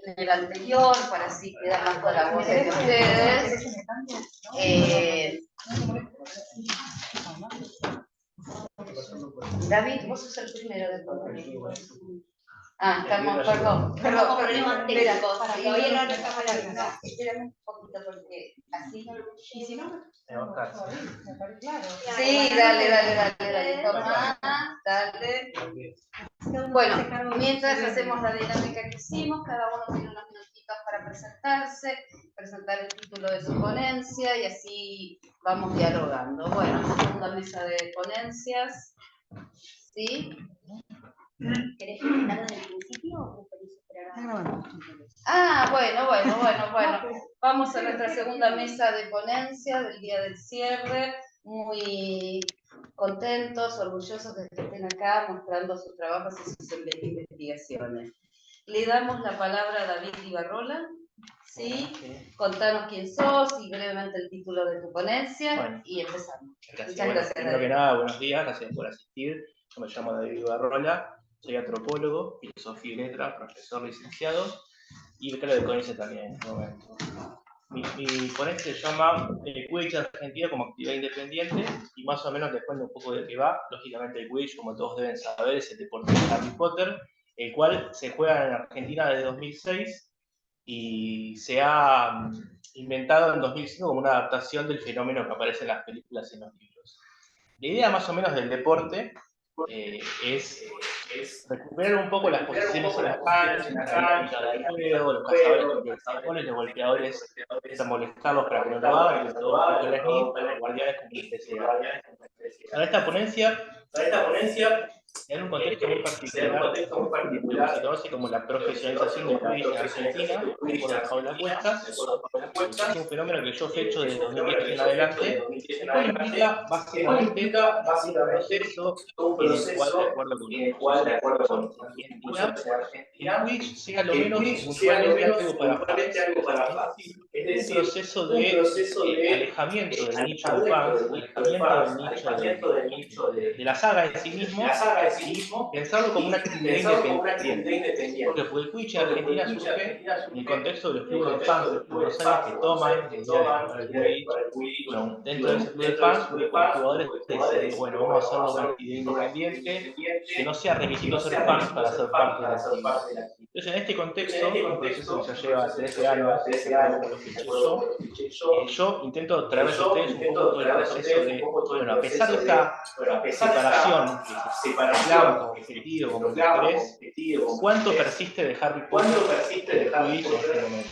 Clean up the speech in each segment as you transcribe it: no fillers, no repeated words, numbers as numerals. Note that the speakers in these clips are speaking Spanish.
en el anterior, para así quedar más con la voz de ustedes. David, vos sos el primero de todos. Estamos, perdón, problemas técnicos, para que hoy no estamos la. Espérame un poquito porque así. ¿Y si no? Sí, dale, toma, dale. Bueno, mientras hacemos la dinámica que hicimos, cada uno tiene unos minutitos para presentarse, presentar el título de su ponencia y así vamos dialogando. Bueno, segunda mesa de ponencias. ¿Sí? ¿Querés presentarlo desde el principio o preferís esperar? Bueno. Vamos a nuestra segunda mesa de ponencia del día del cierre. Muy contentos, orgullosos de que estén acá mostrando sus trabajos y sus investigaciones. Le damos la palabra a David Ibarrola. ¿Sí? Contanos quién sos y brevemente el título de tu ponencia y empezamos. Gracias. Muchas gracias. Primero que nada, buenos días, gracias por asistir. Yo me llamo David Ibarrola, soy antropólogo, filosofía y letra, profesor licenciado y becado de CONICET también en este momento. Mi ponencia se llama Quidditch Argentina como actividad independiente y más o menos les cuento un poco de qué va. Lógicamente el Quidditch, como todos deben saber, es el deporte de Harry Potter, el cual se juega en Argentina desde 2006 y se ha inventado en 2005 como una adaptación del fenómeno que aparece en las películas y en los libros. La idea más o menos del deporte es recuperar un poco las posiciones en la cancha, la dinámica del juego, los cazadores que se ponen, los golpeadores empiezan a molestarlos para que no lo hagan, sobre todo un poco el SNIP, los guardianes como una especie de guardianes. Para esta ponencia, en un contexto muy particular, lo que se conoce como la profesionalización del Quidditch en Argentina, por la Jaula Cuestas, es un fenómeno que yo he hecho desde 2010 en adelante, el cual implica básicamente un proceso en el cual, de acuerdo con los procesos en Argentina, el Quidditch sea lo menos puntualmente algo para fans. Es decir, un proceso de alejamiento del nicho de fans, alejamiento del nicho de la saga en sí mismo y pensarlo como una actividad independiente. Porque el Quidditch en Argentina surge en el contexto de los clubes de fans de Buenos Aires que toman la idea de jugar al Quidditch. Bueno, dentro de ese club de fans, un grupo de jugadores decide, bueno, vamos a hacerlo una actividad independiente, que no sea requisito ser fans para ser parte de la actividad. Entonces, en este contexto, un proceso que ya lleva 13 años, de acuerdo con lo que hice yo intento traerles a ustedes un poco todo el proceso de, bueno, a pesar de esta separación que se reclama como objetivo, como interés, ¿cuánto persiste de Harry Potter en el Quidditch en este momento?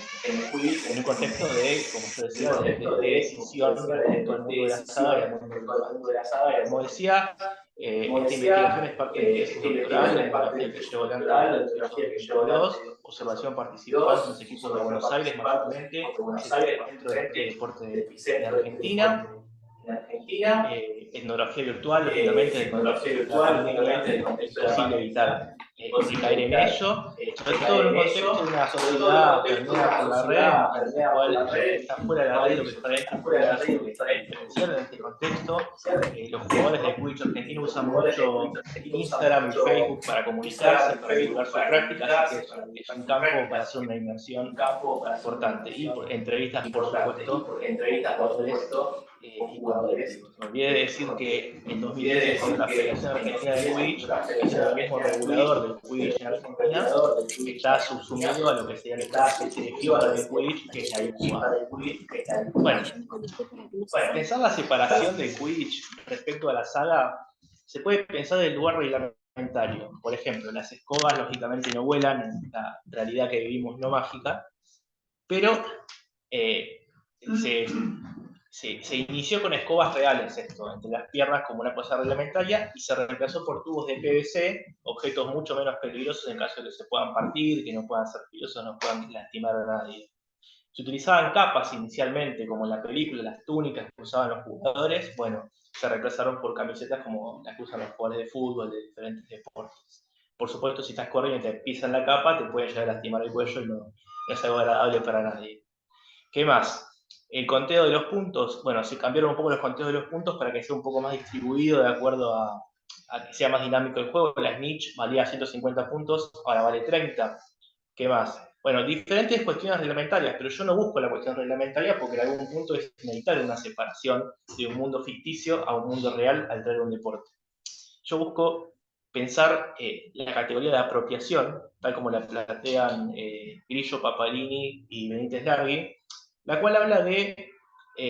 En un contexto de, como yo decía, de decisión respecto al mundo de la saga y al mundo del fans. Como decía, esta investigación es parte de mi tesis doctoral, la monografía que llevo adelante desde 2022, observación participante en los equipos de Buenos Aires, mayormente, dentro de este deporte de Argentina. Etnografía virtual, lógicamente, en el contexto de la pandemia, es imposible evitar caer en ello, sobre todo en un contexto de una sociedad permeada por la red, en la cual lo que está fuera de la red y lo que está dentro puede darse diferenciar. En este contexto, los jugadores de Quidditch argentino usan mucho Instagram y Facebook para comunicarse, para divulgar sus prácticas, así que es un campo para hacer una inversión importante. Y entrevistas, por supuesto, jugadores y competitivos. Me olvidé de decir que en 2010 cuando la Federación Argentina de Quidditch, que es el organismo regulador del Quidditch en Argentina, está subsumido a lo que sería nuestra especie de FIFA del Quidditch, que es la IFUMA. Bueno, pensar la separación del Quidditch respecto a la saga se puede pensar del lugar reglamentario. Por ejemplo, las escobas lógicamente no vuelan en la realidad que vivimos no mágica, pero se inició con escobas reales esto, entre las piernas como una cosa reglamentaria, y se reemplazó por tubos de PVC, objetos mucho menos peligrosos en caso de que se puedan partir, que no puedan ser peligrosos, no puedan lastimar a nadie. Se utilizaban capas inicialmente, como en la película, las túnicas que usaban los jugadores, bueno, se reemplazaron por camisetas como las que usan los jugadores de fútbol, de diferentes deportes. Por supuesto, si estás corriendo y te pisan la capa, te pueden llegar a lastimar el cuello y no es algo agradable para nadie. ¿Qué más? El conteo de los puntos, bueno, se cambiaron un poco los conteos de los puntos para que sea un poco más distribuido de acuerdo a que sea más dinámico el juego. La snitch valía 150 puntos, ahora vale 30. ¿Qué más? Bueno, diferentes cuestiones reglamentarias, pero yo no busco la cuestión reglamentaria porque en algún punto es inevitable una separación de un mundo ficticio a un mundo real al traer un deporte. Yo busco pensar la categoría de apropiación, tal como la plantean Grillo, Papalini y Benítez Largui, la cual habla de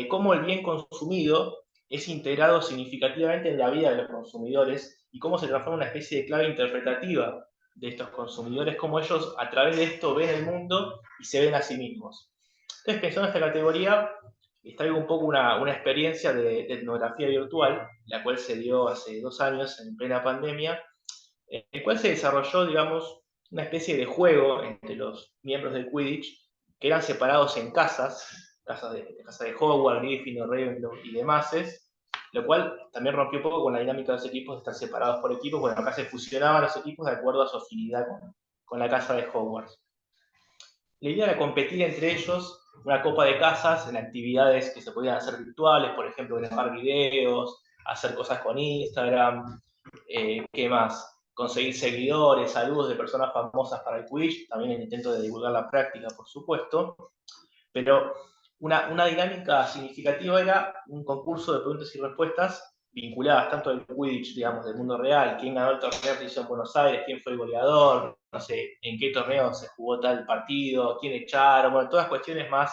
cómo el bien consumido es integrado significativamente en la vida de los consumidores y cómo se transforma en una especie de clave interpretativa de estos consumidores, cómo ellos a través de esto ven el mundo y se ven a sí mismos. Entonces, pensando en esta categoría, les traigo un poco una experiencia de etnografía virtual, la cual se dio hace 2 años en plena pandemia, en el cual se desarrolló, digamos, una especie de juego entre los miembros del Quidditch, que eran separados en casa de Hogwarts, Gryffindor, Ravenclaw y demás, lo cual también rompió un poco con la dinámica de los equipos de estar separados por equipos. Bueno, acá se fusionaban los equipos de acuerdo a su afinidad con la casa de Hogwarts. La idea era competir entre ellos una copa de casas en actividades que se podían hacer virtuales, por ejemplo, grabar videos, hacer cosas con Instagram, ¿qué más? Conseguir seguidores, saludos de personas famosas para el Quidditch, también el intento de divulgar la práctica, por supuesto, pero una dinámica significativa era un concurso de preguntas y respuestas vinculadas tanto al Quidditch, digamos, del mundo real, quién ganó el torneo que hizo en Buenos Aires, quién fue el goleador, no sé, en qué torneo se jugó tal partido, quién echaron, bueno, todas cuestiones más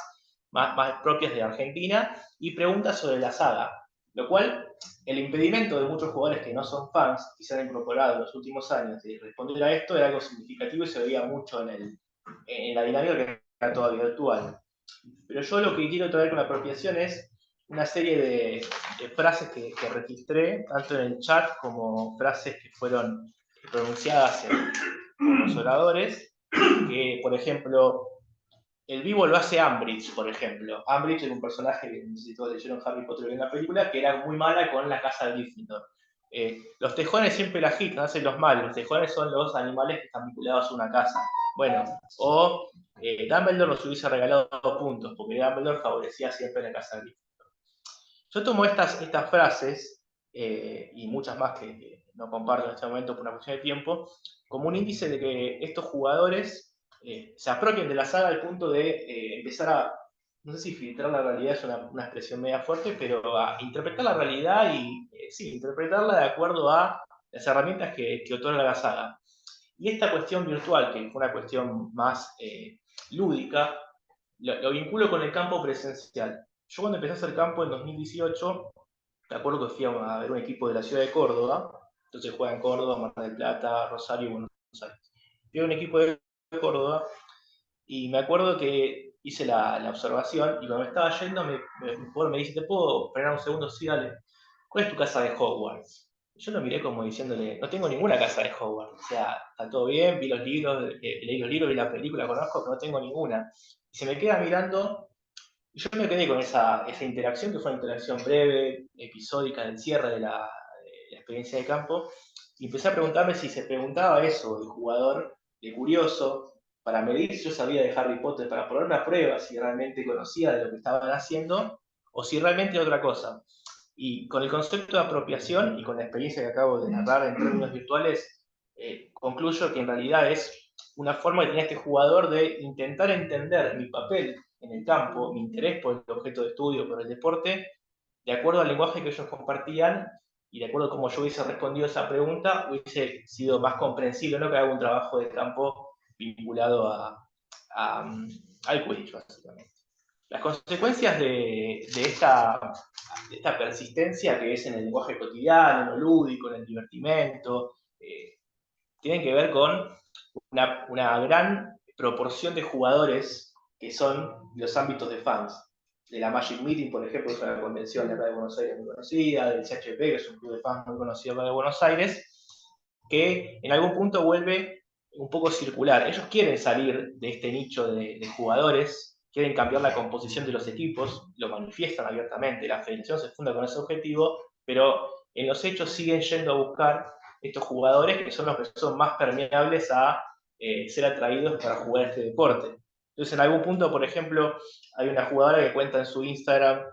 propias de Argentina, y preguntas sobre la saga, lo cual el impedimento de muchos jugadores que no son fans, que se han incorporado en los últimos años, de responder a esto era algo significativo y se veía mucho en la dinámica que era toda virtual. Pero yo lo que quiero traer con la apropiación es una serie de frases que registré, tanto en el chat como frases que fueron pronunciadas por los oradores, que, por ejemplo, el vivo lo hace Umbridge, por ejemplo. Umbridge era un personaje que, no sé si todos leyeron Harry Potter en la película, que era muy mala con la casa de Gryffindor. Los tejones siempre la agitan, hacen los malos. Los tejones son los animales que están vinculados a una casa. Bueno, o Dumbledore nos hubiese regalado 2 puntos, porque Dumbledore favorecía siempre la casa de Gryffindor. Yo tomo estas frases, y muchas más que no comparto en este momento por una cuestión de tiempo, como un índice de que estos jugadores se apropien de la saga al punto de empezar a, no sé si filtrar la realidad es una expresión media fuerte, pero a interpretar la realidad y, sí, interpretarla de acuerdo a las herramientas que otorga la saga. Y esta cuestión virtual, que fue una cuestión más lúdica, lo vinculo con el campo presencial. Yo cuando empecé a hacer campo en 2018, me acuerdo que fui a ver un equipo de la ciudad de Córdoba, entonces juega en Córdoba, Mar del Plata, Rosario y Buenos Aires. Fui a un equipo de Córdoba y me acuerdo que hice la observación y cuando me estaba yendo me dice, ¿te puedo frenar un segundo? Sí, dale. ¿Cuál es tu casa de Hogwarts? Yo lo miré como diciéndole, no tengo ninguna casa de Hogwarts. O sea, está todo bien, vi los libros, leí los libros, vi la película, conozco, pero no tengo ninguna. Y se me queda mirando y yo me quedé con esa interacción, que fue una interacción breve, episódica, del cierre de la experiencia de campo, y empecé a preguntarme si se preguntaba eso el jugador, de curioso, para medir si yo sabía de Harry Potter, para ponerme a prueba si realmente conocía de lo que estaban haciendo, o si realmente era otra cosa. Y con el concepto de apropiación y con la experiencia que acabo de narrar en términos virtuales, concluyo que en realidad es una forma que tiene este jugador de intentar entender mi papel en el campo, mi interés por el objeto de estudio, por el deporte, de acuerdo al lenguaje que ellos compartían y de acuerdo a cómo yo hubiese respondido a esa pregunta, hubiese sido más comprensible, ¿no? Que haga un trabajo de campo vinculado al Quidditch, básicamente. Las consecuencias de esta persistencia que es en el lenguaje cotidiano, en lo lúdico, en el divertimento, tienen que ver con una gran proporción de jugadores que son los ámbitos de fans. De la Magic Meeting, por ejemplo, es una convención de acá de Buenos Aires muy conocida, del CHP, que es un club de fans muy conocido acá de Buenos Aires, que en algún punto vuelve un poco circular. Ellos quieren salir de este nicho de jugadores, quieren cambiar la composición de los equipos, lo manifiestan abiertamente, la federación se funda con ese objetivo, pero en los hechos siguen yendo a buscar estos jugadores que son los que son más permeables a ser atraídos para jugar este deporte. Entonces, en algún punto, por ejemplo, hay una jugadora que cuenta en su Instagram,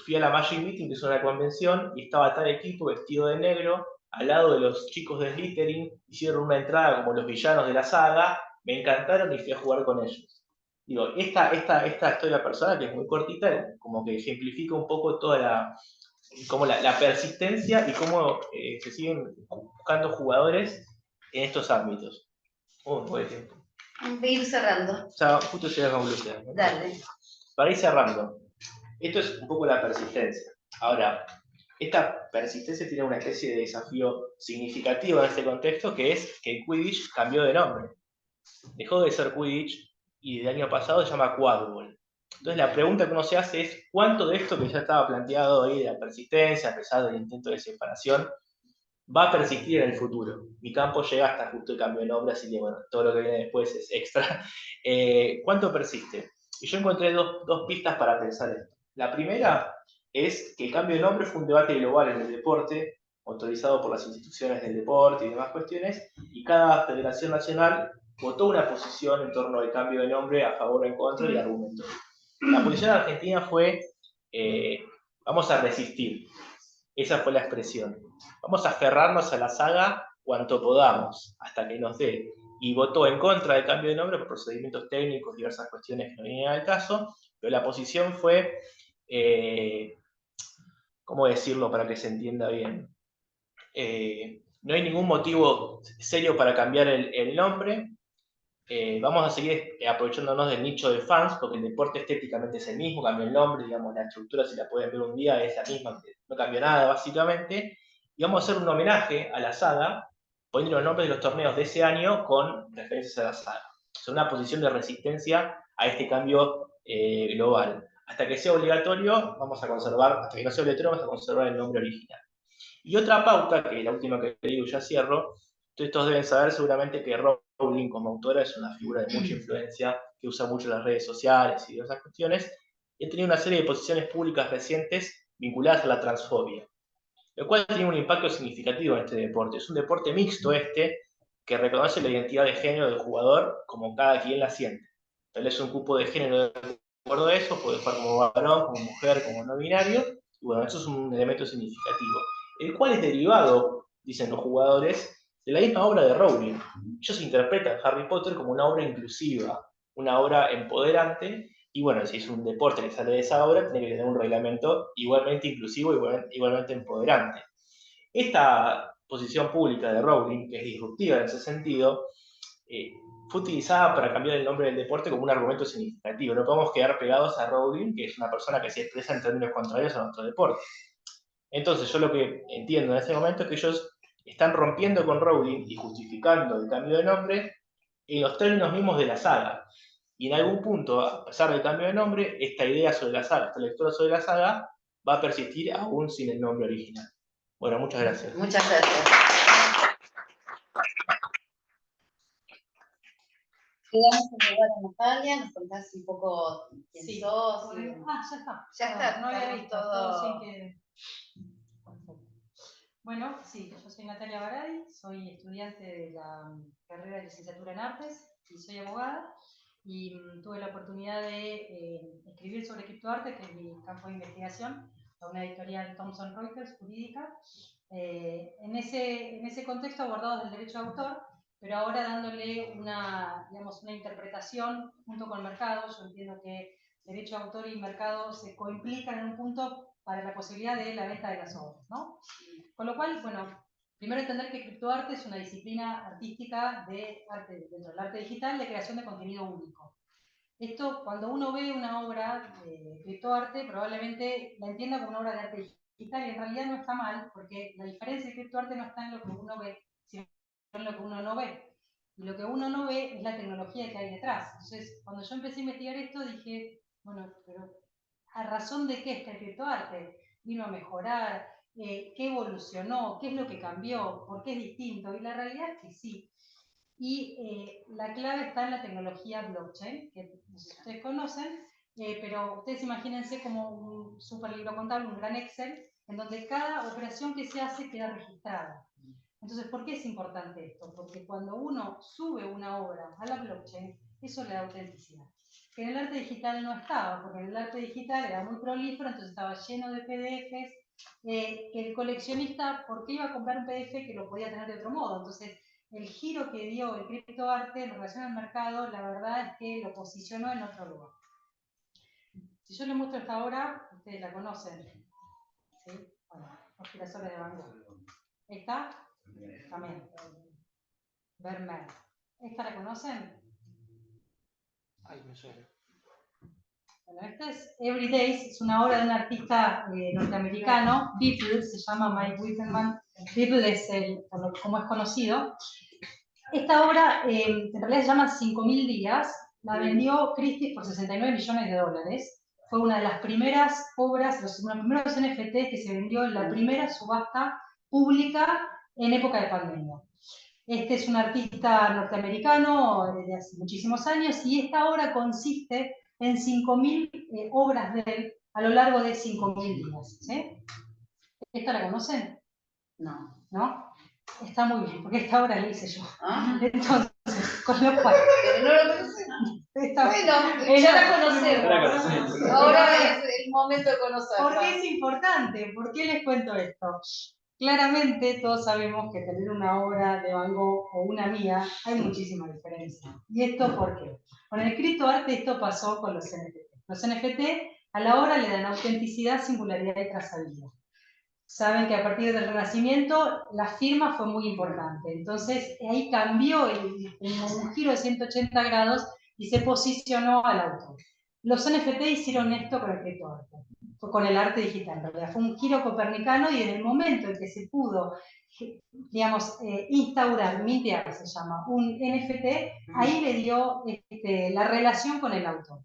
fui a la Magic Meeting, que es una convención, y estaba tal equipo vestido de negro, al lado de los chicos de Slytherin, hicieron una entrada como los villanos de la saga, me encantaron y fui a jugar con ellos. Digo, esta historia personal, que es muy cortita, como que ejemplifica un poco toda la persistencia y cómo se siguen buscando jugadores en estos ámbitos. Buen tiempo. Voy a ir cerrando. O sea, justo llega a conclusión, ¿no? Dale. Para ir cerrando, esto es un poco la persistencia. Ahora, esta persistencia tiene una especie de desafío significativo en este contexto, que es que el Quidditch cambió de nombre. Dejó de ser Quidditch y del año pasado se llama Quadball. Entonces la pregunta que uno se hace es, ¿cuánto de esto que ya estaba planteado ahí de la persistencia, a pesar del intento de separación, va a persistir en el futuro? Mi campo llega hasta justo el cambio de nombre, así que bueno, todo lo que viene después es extra. ¿Cuánto persiste? Y yo encontré dos pistas para pensar esto. La primera es que el cambio de nombre fue un debate global en el deporte, autorizado por las instituciones del deporte y demás cuestiones, y cada federación nacional votó una posición en torno al cambio de nombre a favor o en contra y argumentó. La posición argentina fue, vamos a resistir. Esa fue la expresión. Vamos a aferrarnos a la saga cuanto podamos, hasta que nos dé. Y votó en contra del cambio de nombre por procedimientos técnicos, diversas cuestiones que no vienen al caso, pero la posición fue, ¿cómo decirlo para que se entienda bien? No hay ningún motivo serio para cambiar el nombre. Vamos a seguir aprovechándonos del nicho de fans, porque el deporte estéticamente es el mismo, cambió el nombre, digamos, la estructura, si la pueden ver un día, es la misma, no cambió nada básicamente. Y vamos a hacer un homenaje a la saga, poniendo los nombres de los torneos de ese año con referencias a la saga. O sea, una posición de resistencia a este cambio global. Hasta que sea obligatorio, vamos a conservar, hasta que no sea obligatorio, vamos a conservar el nombre original. Y otra pauta, que es la última que digo, ya cierro, todos deben saber seguramente que Rowling como autora es una figura de mucha influencia, que usa mucho las redes sociales y diversas cuestiones, y ha tenido una serie de posiciones públicas recientes vinculadas a la transfobia, lo cual tiene un impacto significativo en este deporte. Es un deporte mixto que reconoce la identidad de género del jugador como cada quien la siente. Tal vez un cupo de género de acuerdo a eso, puede jugar como varón, como mujer, como no binario, y bueno, eso es un elemento significativo, el cual es derivado, dicen los jugadores, de la misma obra de Rowling. Ellos interpretan Harry Potter como una obra inclusiva, una obra empoderante, y bueno, si es un deporte que sale de esa obra, tiene que tener un reglamento igualmente inclusivo, igualmente empoderante. Esta posición pública de Rowling, que es disruptiva en ese sentido, fue utilizada para cambiar el nombre del deporte como un argumento significativo. No podemos quedar pegados a Rowling, que es una persona que se expresa en términos contrarios a nuestro deporte. Entonces, yo lo que entiendo en este momento es que ellos están rompiendo con Rowling y justificando el cambio de nombre en los términos mismos de la saga. Y en algún punto, a pesar del cambio de nombre, esta idea sobre la saga, esta lectura sobre la saga, va a persistir aún sin el nombre original. Bueno, muchas gracias. Muchas gracias. Quedamos en lugar a Natalia, nos contás un poco quién sos. Ya está. Ya está, no había estamos visto todo sin que... Bueno, sí, yo soy Natalia Baradi, soy estudiante de la carrera de licenciatura en artes y soy abogada, y tuve la oportunidad de escribir sobre criptoarte, que es mi campo de investigación, para una editorial Thomson Reuters jurídica, en ese contexto abordado del derecho de autor, pero ahora dándole digamos, una interpretación junto con el mercado. Yo entiendo que derecho de autor y mercado se coimplican en un punto para la posibilidad de la venta de las obras, ¿no? Con lo cual, bueno, primero entender que criptoarte es una disciplina artística de arte, dentro del arte digital, de creación de contenido único. Esto, cuando uno ve una obra de criptoarte, probablemente la entienda como una obra de arte digital, y en realidad no está mal, porque la diferencia de criptoarte no está en lo que uno ve, sino en lo que uno no ve. Y lo que uno no ve es la tecnología que hay detrás. Entonces, cuando yo empecé a investigar esto, dije, bueno, pero ¿a razón de qué está el criptoarte? ¿Vino a mejorar? ¿Qué evolucionó? ¿Qué es lo que cambió? ¿Por qué es distinto? Y la realidad es que sí. Y la clave está en la tecnología blockchain, que no sé si ustedes conocen, pero ustedes imagínense como un super libro contable, un gran Excel, en donde cada operación que se hace queda registrada. Entonces, ¿por qué es importante esto? Porque cuando uno sube una obra a la blockchain, eso le da autenticidad. Que en el arte digital no estaba, porque en el arte digital era muy prolífero, entonces estaba lleno de PDFs, que el coleccionista, ¿por qué iba a comprar un PDF que lo podía tener de otro modo? Entonces, el giro que dio el criptoarte en relación al mercado, la verdad es que lo posicionó en otro lugar. Si yo les muestro esta obra, ustedes la conocen, ¿sí? Bueno, Los girasoles de Van Gogh. Esta, también. Vermeer. ¿Esta la conocen? Ay, me suena. Bueno, esta es Every Days, es una obra de un artista norteamericano, Beeple, se llama Mike Whitman. Beeple es como es conocido. Esta obra en realidad se llama 5.000 días, la vendió Christie's por $69 millones. Fue una de las primeras obras, los primeros NFT que se vendió en la primera subasta pública en época de pandemia. Este es un artista norteamericano de hace muchísimos años y esta obra consiste en 5.000 obras de él a lo largo de 5.000 días. ¿Sí? ¿Esta la conocen? No. ¿No? Está muy bien, porque esta obra la hice yo. Ah. Entonces, con lo cual... Pero no lo conocemos. Bueno, ya la conocemos. Ahora Ahora es el momento de conocerla. ¿Por qué es importante? ¿Por qué les cuento esto? Claramente todos sabemos que tener una obra de Van Gogh o una mía hay muchísima diferencia. ¿Y esto por qué? Con el criptoarte esto pasó con los NFT. Los NFT a la obra le dan autenticidad, singularidad y trazabilidad. Saben que a partir del Renacimiento la firma fue muy importante. Entonces ahí cambió un giro de 180 grados y se posicionó al autor. Los NFT hicieron esto con el criptoarte, con el arte digital. En realidad fue un giro copernicano y en el momento en que se pudo, digamos, instaurar, mintear se llama, un NFT, ahí le dio la relación con el autor.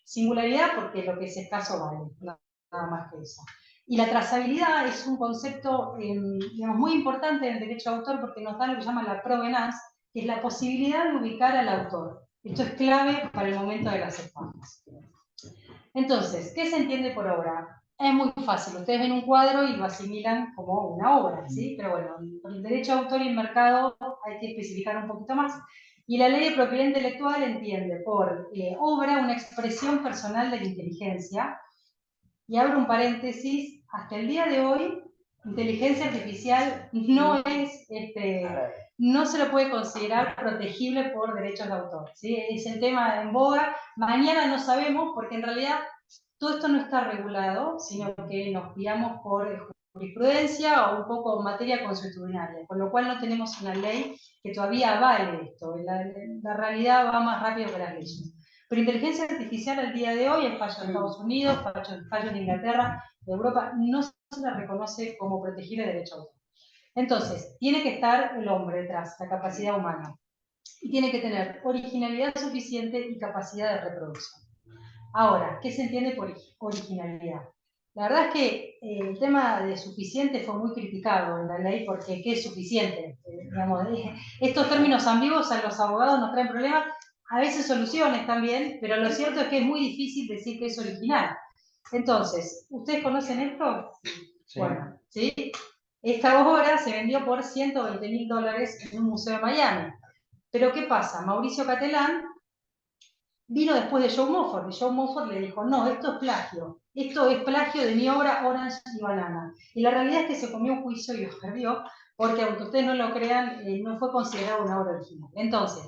Singularidad porque lo que es escaso vale, nada más que eso. Y la trazabilidad es un concepto digamos, muy importante en el derecho de autor porque nos da lo que llama la provenance, que es la posibilidad de ubicar al autor. Esto es clave para el momento de las estafas. Entonces, ¿qué se entiende por obra? Es muy fácil, ustedes ven un cuadro y lo asimilan como una obra, ¿sí? Pero bueno, el derecho de autor y el mercado hay que especificar un poquito más. Y la ley de propiedad intelectual entiende por obra una expresión personal de la inteligencia. Y abro un paréntesis, hasta el día de hoy, inteligencia artificial no es, no se lo puede considerar protegible por derechos de autor, ¿sí? Es el tema en boga, mañana no sabemos porque en realidad todo esto no está regulado, sino que nos guiamos por jurisprudencia o un poco materia consuetudinaria, con lo cual no tenemos una ley que todavía avale esto, la realidad va más rápido que las leyes. Pero inteligencia artificial al día de hoy, el fallo de Estados Unidos, fallo de Inglaterra, de Europa, no se la reconoce como protegible de derecho de autor. Entonces, tiene que estar el hombre detrás, la capacidad humana. Y tiene que tener originalidad suficiente y capacidad de reproducción. Ahora, ¿qué se entiende por originalidad? La verdad es que el tema de suficiente fue muy criticado en la ley porque ¿qué es suficiente? Digamos, estos términos ambiguos a los abogados nos traen problemas, a veces soluciones también, pero lo cierto es que es muy difícil decir que es original. Entonces, ¿ustedes conocen esto? Sí. Bueno, ¿sí? Esta obra se vendió por $120.000 en un museo de Miami. Pero ¿qué pasa? Mauricio Catelán vino después de Joe Mofford, y Joe Mofford le dijo, no, esto es plagio de mi obra Orange y Banana. Y la realidad es que se comió un juicio y lo perdió, porque aunque ustedes no lo crean, no fue considerado una obra original. Entonces,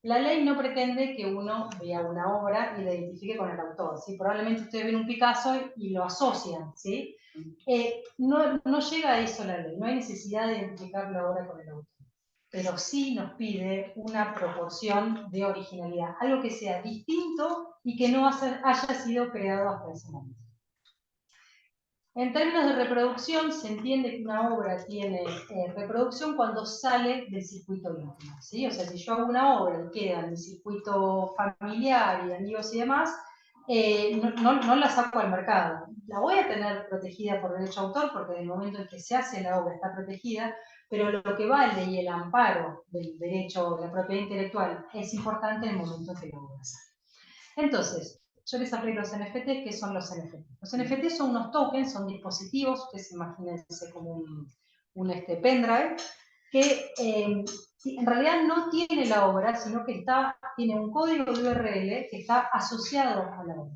la ley no pretende que uno vea una obra y la identifique con el autor, ¿sí? Probablemente ustedes ven un Picasso y lo asocian, ¿sí? No llega a eso la ley, no hay necesidad de identificar la obra con el autor. Pero sí nos pide una proporción de originalidad, algo que sea distinto y que no haya sido creado hasta ese momento. En términos de reproducción, se entiende que una obra tiene reproducción cuando sale del circuito íntimo, ¿sí? O sea, si yo hago una obra y queda en el circuito familiar y amigos y demás, no la saco al mercado. La voy a tener protegida por derecho de autor porque en el momento en que se hace la obra está protegida, pero lo que vale y el amparo del derecho de la propiedad intelectual es importante en el momento en que la obra sale. Entonces, yo les hablé de los NFTs. ¿Qué son los NFTs? Los NFTs son unos tokens, son dispositivos, ustedes imagínense como un pendrive, que en realidad no tiene la obra, sino que tiene un código de URL que está asociado a la obra.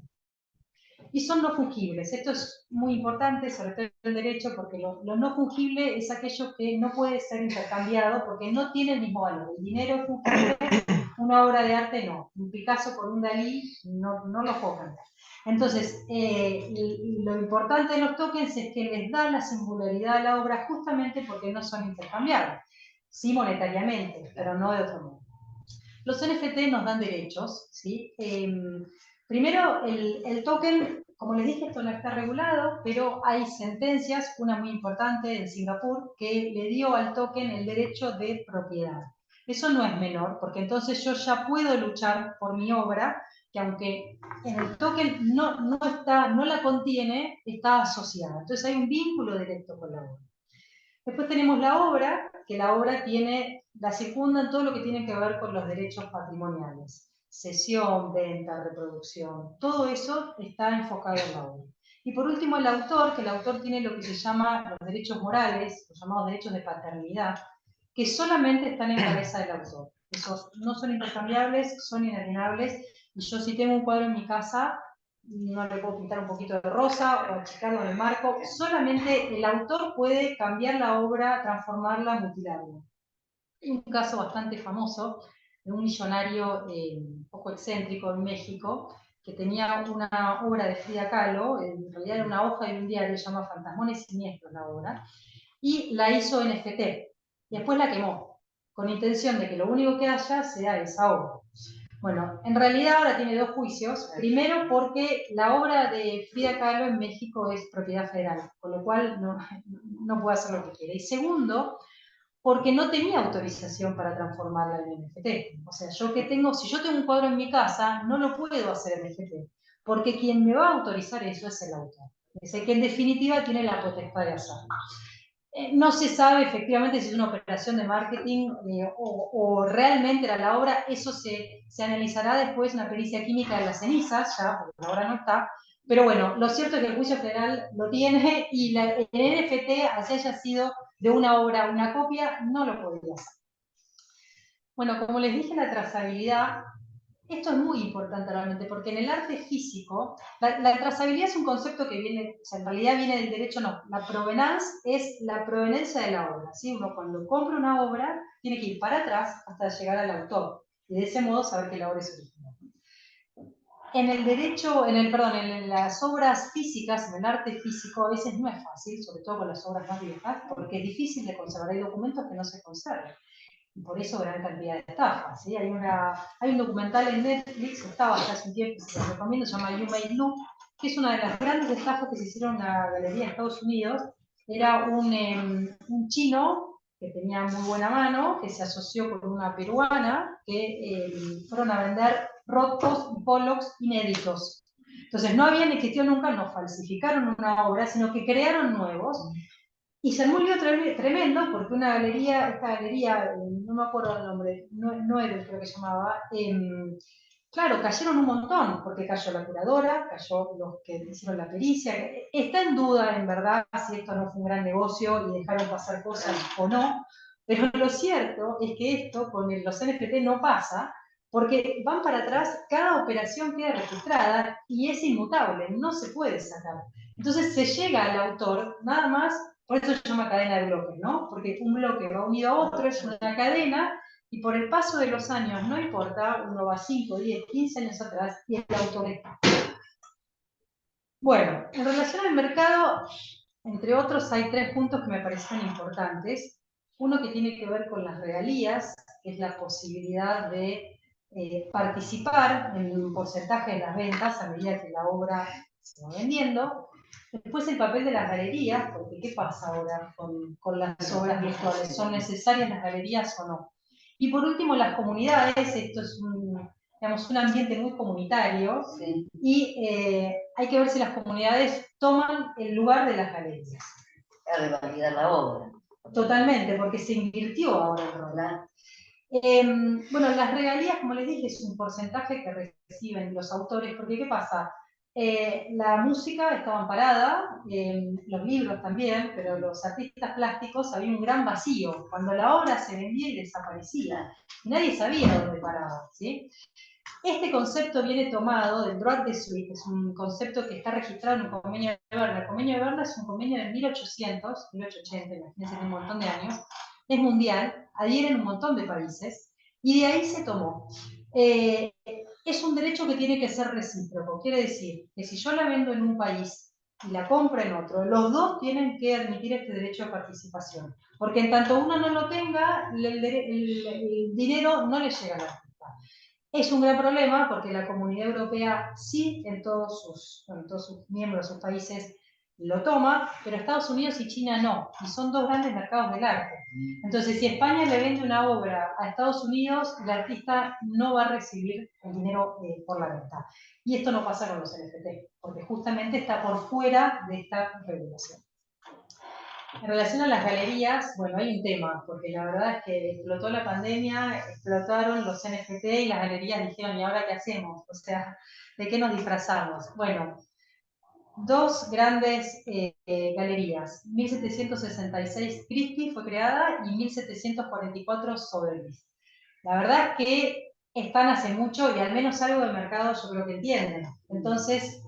y son no fungibles. Esto es muy importante, sobre todo en el derecho, porque lo no fungible es aquello que no puede ser intercambiado porque no tiene el mismo valor. El dinero es fungible, una obra de arte no. Un Picasso por un Dalí no lo puedo cambiar. Entonces, lo importante de los tokens es que les da la singularidad a la obra justamente porque no son intercambiables. Sí monetariamente, pero no de otro modo. Los NFT nos dan derechos, ¿sí? Primero, el token, como les dije, esto no está regulado, pero hay sentencias, una muy importante en Singapur, que le dio al token el derecho de propiedad. Eso no es menor, porque entonces yo ya puedo luchar por mi obra, que aunque en el token no la contiene, está asociada. Entonces hay un vínculo directo con la obra. Después tenemos la obra, que la obra tiene, la circunda en todo lo que tiene que ver con los derechos patrimoniales. Cesión, venta, reproducción, todo eso está enfocado en la obra. Y por último el autor, que el autor tiene lo que se llama los derechos morales, los llamados derechos de paternidad, que solamente están en cabeza del autor. Esos no son intercambiables, son inalienables, y yo si tengo un cuadro en mi casa, no le puedo pintar un poquito de rosa o achicarlo en el marco, solamente el autor puede cambiar la obra, transformarla, mutilarla. Hay un caso bastante famoso de un millonario un poco excéntrico en México, que tenía una obra de Frida Kahlo, en realidad era una hoja de un diario, se llama Fantasmones Siniestros la obra, y la hizo NFT, y después la quemó, con intención de que lo único que haya sea esa obra. Bueno, en realidad ahora tiene dos juicios. Primero porque la obra de Frida Kahlo en México es propiedad federal, con lo cual no puede hacer lo que quiere. Y segundo, porque no tenía autorización para transformarla en NFT. O sea, si yo tengo un cuadro en mi casa, no lo puedo hacer NFT, porque quien me va a autorizar eso es el autor. Es el que en definitiva tiene la potestad de hacerlo. No se sabe efectivamente si es una operación de marketing o realmente era la obra. Eso se analizará después en la pericia química de las cenizas, ya, porque la obra no está. Pero bueno, lo cierto es que el juicio federal lo tiene y el NFT, así haya sido de una obra una copia, no lo podía hacer. Bueno, como les dije, la trazabilidad, esto es muy importante realmente, porque en el arte físico, la trazabilidad es un concepto que viene, o sea, en realidad viene del derecho, no. La provenance es la proveniencia de la obra, ¿sí? Uno cuando compra una obra tiene que ir para atrás hasta llegar al autor, y de ese modo saber que la obra es original. En el derecho, en las obras físicas, en el arte físico, a veces no es fácil, sobre todo con las obras más viejas, porque es difícil de conservar, hay documentos que no se conservan. Y por eso gran cantidad de estafas, ¿sí? Hay un documental en Netflix, estaba hasta hace un tiempo, se lo recomiendo, se llama You Made Look, que es una de las grandes estafas que se hicieron en una galería en Estados Unidos. Era un chino que tenía muy buena mano, que se asoció con una peruana, que fueron a vender Rothkos y Pollocks inéditos. Entonces no habían existido nunca, no falsificaron una obra, sino que crearon nuevos. Y se armó un lío tremendo porque esta galería, no me acuerdo el nombre, Noedel creo que se llamaba, claro, cayeron un montón, porque cayó la curadora, cayó los que hicieron la pericia. Está en duda, en verdad, si esto no fue un gran negocio y dejaron pasar cosas o no, pero lo cierto es que esto con los NFT no pasa, porque van para atrás, cada operación queda registrada y es inmutable, no se puede sacar. Entonces se llega al autor, nada más. Por eso se llama cadena de bloques, ¿no? Porque un bloque va unido a otro, es una cadena, y por el paso de los años, no importa, uno va 5, 10, 15 años atrás, y el autor está. Bueno, en relación al mercado, entre otros, hay 3 puntos que me parecen importantes. Uno que tiene que ver con las regalías, que es la posibilidad de participar en un porcentaje de las ventas a medida que la obra se va vendiendo. Después el papel de las galerías, porque ¿qué pasa ahora con las obras virtuales? ¿Son necesarias las galerías o no? Y por último, las comunidades. Esto es un ambiente muy comunitario, sí. Y hay que ver si las comunidades toman el lugar de las galerías. A revalidar la obra. Totalmente, porque se invirtió ahora el rol. Bueno, las regalías, como les dije, es un porcentaje que reciben los autores, porque ¿qué pasa? La música estaba amparada, los libros también, pero los artistas plásticos había un gran vacío, cuando la obra se vendía y desaparecía, y nadie sabía dónde paraba, ¿sí? Este concepto viene tomado del droit de suite, es un concepto que está registrado en un convenio de Berna. El convenio de Berna es un convenio de 1880, imagínense, tiene un montón de años, es mundial, adhieren un montón de países, y de ahí se tomó. Es un derecho que tiene que ser recíproco, quiere decir que si yo la vendo en un país y la compro en otro, los dos tienen que admitir este derecho de participación, porque en tanto uno no lo tenga, el dinero no le llega a la artista. Es un gran problema porque la Comunidad Europea sí en todos sus miembros, sus países, lo toma, pero Estados Unidos y China no, y son dos grandes mercados del arte. Entonces, si España le vende una obra a Estados Unidos, el artista no va a recibir el dinero por la venta. Y esto no pasa con los NFT, porque justamente está por fuera de esta regulación. En relación a las galerías, bueno, hay un tema, porque la verdad es que explotó la pandemia, explotaron los NFT y las galerías dijeron, ¿y ahora qué hacemos? O sea, ¿de qué nos disfrazamos? Bueno, dos grandes galerías. 1766 Christie fue creada y 1744 Sotheby's. La verdad es que están hace mucho y al menos algo de mercado yo creo que entienden. Entonces,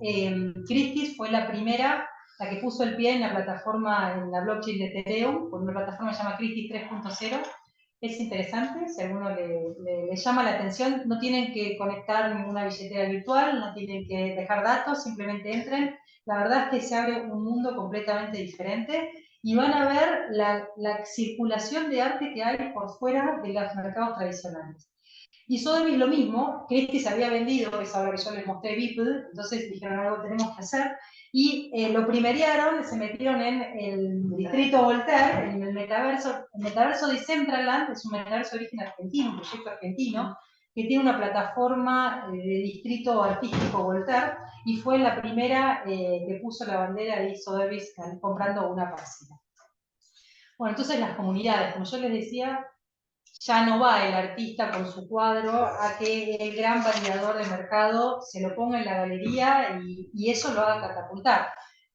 Christie's fue la primera, la que puso el pie en la plataforma, en la blockchain de Ethereum, con una plataforma que se llama Christie's 3.0. Es interesante, si a alguno le llama la atención, no tienen que conectar ninguna billetera virtual, no tienen que dejar datos, simplemente entren. La verdad es que se abre un mundo completamente diferente y van a ver la circulación de arte que hay por fuera de los mercados tradicionales. Y Sotheby's lo mismo, Christie se había vendido, es ahora que yo les mostré Beeple, entonces dijeron algo tenemos que hacer, y lo primerearon, se metieron en el distrito Voltaire, en el metaverso Decentraland, es un metaverso de origen argentino, un proyecto argentino, que tiene una plataforma de distrito artístico Voltaire, y fue la primera que puso la bandera de Sotheby's comprando una parcela. Bueno, entonces las comunidades, como yo les decía, ya no va el artista con su cuadro a que el gran validador de mercado se lo ponga en la galería y eso lo haga catapultar.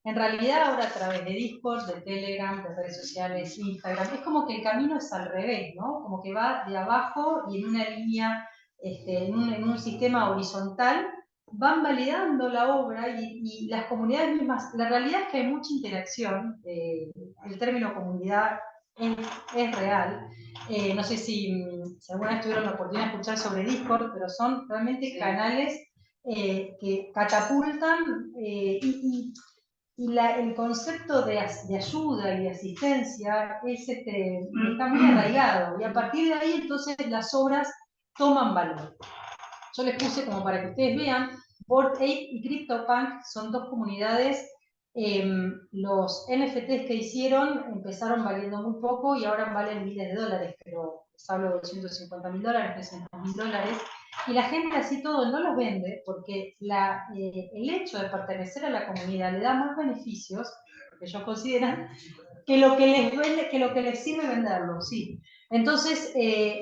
En realidad ahora a través de Discord, de Telegram, de redes sociales, Instagram, es como que el camino es al revés, ¿no? Como que va de abajo y en una línea, en un sistema horizontal, van validando la obra y las comunidades mismas, la realidad es que hay mucha interacción, el término comunidad es real. No sé si alguna vez tuvieron la oportunidad de escuchar sobre Discord, pero son realmente canales que catapultan el concepto de ayuda y de asistencia está muy arraigado y a partir de ahí entonces las obras toman valor. Yo les puse como para que ustedes vean, Bored Ape y CryptoPunk son dos comunidades. Los NFTs que hicieron empezaron valiendo muy poco y ahora valen miles de dólares, pero les hablo de $250.000, $300.000, y la gente así todo no los vende porque el hecho de pertenecer a la comunidad le da más beneficios, que ellos consideran, que lo que les vende, que lo que les sirve venderlo, sí. Entonces,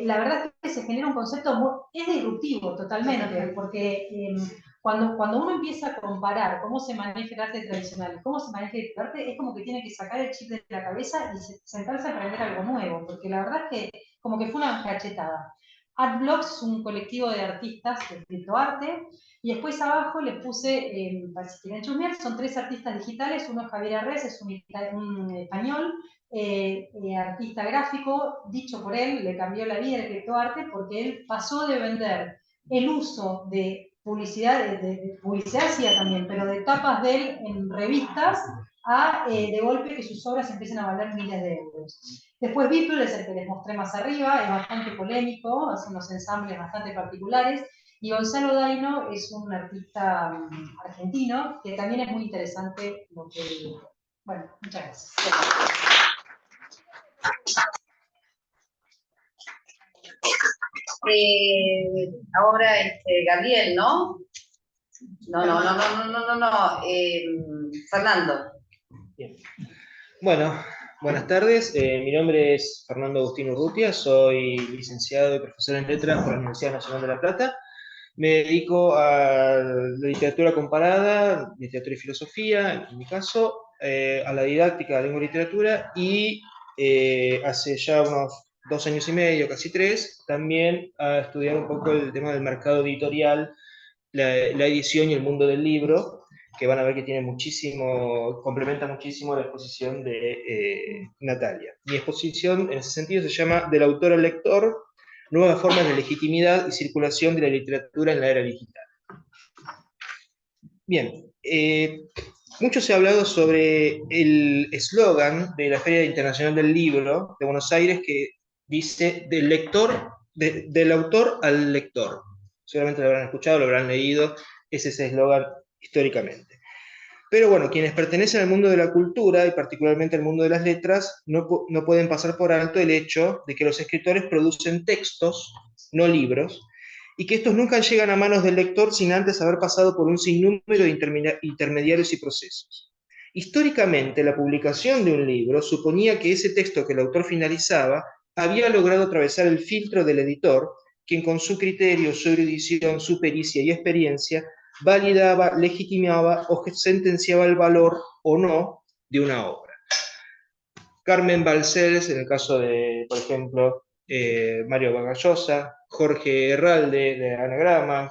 la verdad es que se genera un concepto es disruptivo totalmente, porque cuando uno empieza a comparar cómo se maneja el arte tradicional y cómo se maneja el arte, es como que tiene que sacar el chip de la cabeza y sentarse a aprender algo nuevo, porque la verdad es que como que fue una cachetada. Artblocks es un colectivo de artistas de criptoarte, y después abajo les puse, para si quieren chusmear, son 3 artistas digitales, uno es Javier Arres, es un español, artista gráfico, dicho por él, le cambió la vida el criptoarte porque él pasó de vender el uso de publicidad, de publicidad hacía también, pero de tapas de él en revistas, a de golpe que sus obras empiecen a valer miles de euros. Después Beeple es el que les mostré más arriba, es bastante polémico, hace unos ensambles bastante particulares, y Gonzalo Daino es un artista argentino que también es muy interesante lo que... Bueno, muchas gracias. Ahora Gabriel, ¿no? No. Fernando. Bien. Bueno, buenas tardes. Mi nombre es Fernando Agustín Urrutia, soy licenciado y profesor en letras por la Universidad Nacional de La Plata. Me dedico a la literatura comparada, literatura y filosofía, en mi caso, a la didáctica de lengua y literatura, y hace ya unos 2 años y medio, casi 3, también a estudiar un poco el tema del mercado editorial, la edición y el mundo del libro, que van a ver que tiene muchísimo, complementa muchísimo la exposición de Natalia. Mi exposición en ese sentido se llama Del autor al lector, nuevas formas de legitimidad y circulación de la literatura en la era digital. Bien, mucho se ha hablado sobre el eslogan de la Feria Internacional del Libro de Buenos Aires que dice del autor al lector. Seguramente lo habrán escuchado, lo habrán leído, es ese eslogan históricamente. Pero bueno, quienes pertenecen al mundo de la cultura y particularmente al mundo de las letras no pueden pasar por alto el hecho de que los escritores producen textos, no libros, y que estos nunca llegan a manos del lector sin antes haber pasado por un sinnúmero de intermediarios y procesos. Históricamente, la publicación de un libro suponía que ese texto que el autor finalizaba había logrado atravesar el filtro del editor, quien con su criterio, su erudición, su pericia y experiencia validaba, legitimaba o sentenciaba el valor o no de una obra. Carmen Balcells, en el caso de, por ejemplo, Mario Vargas Llosa, Jorge Herralde de Anagrama,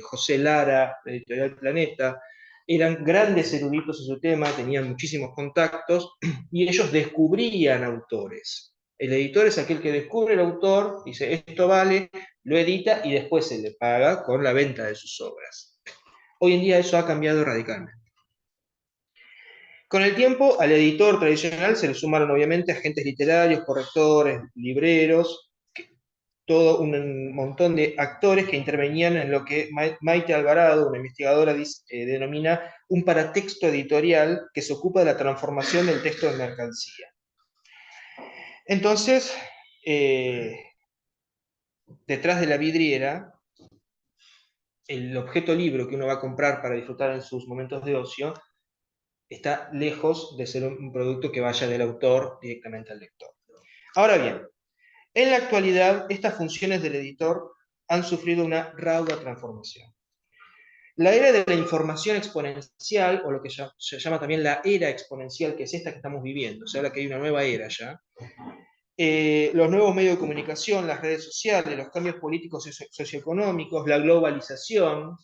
José Lara de Editorial Planeta, eran grandes eruditos en su tema, tenían muchísimos contactos y ellos descubrían autores. El editor es aquel que descubre el autor, dice esto vale, lo edita y después se le paga con la venta de sus obras. Hoy en día eso ha cambiado radicalmente. Con el tiempo, al editor tradicional se le sumaron obviamente agentes literarios, correctores, libreros, todo un montón de actores que intervenían en lo que Maite Alvarado, una investigadora, denomina un paratexto editorial que se ocupa de la transformación del texto en mercancía. Entonces, detrás de la vidriera, el objeto libro que uno va a comprar para disfrutar en sus momentos de ocio está lejos de ser un producto que vaya del autor directamente al lector. Ahora bien, en la actualidad estas funciones del editor han sufrido una rauda transformación. La era de la información exponencial, o lo que se llama también la era exponencial, que es esta que estamos viviendo, se habla que hay una nueva era ya, los nuevos medios de comunicación, las redes sociales, los cambios políticos y socioeconómicos, la globalización,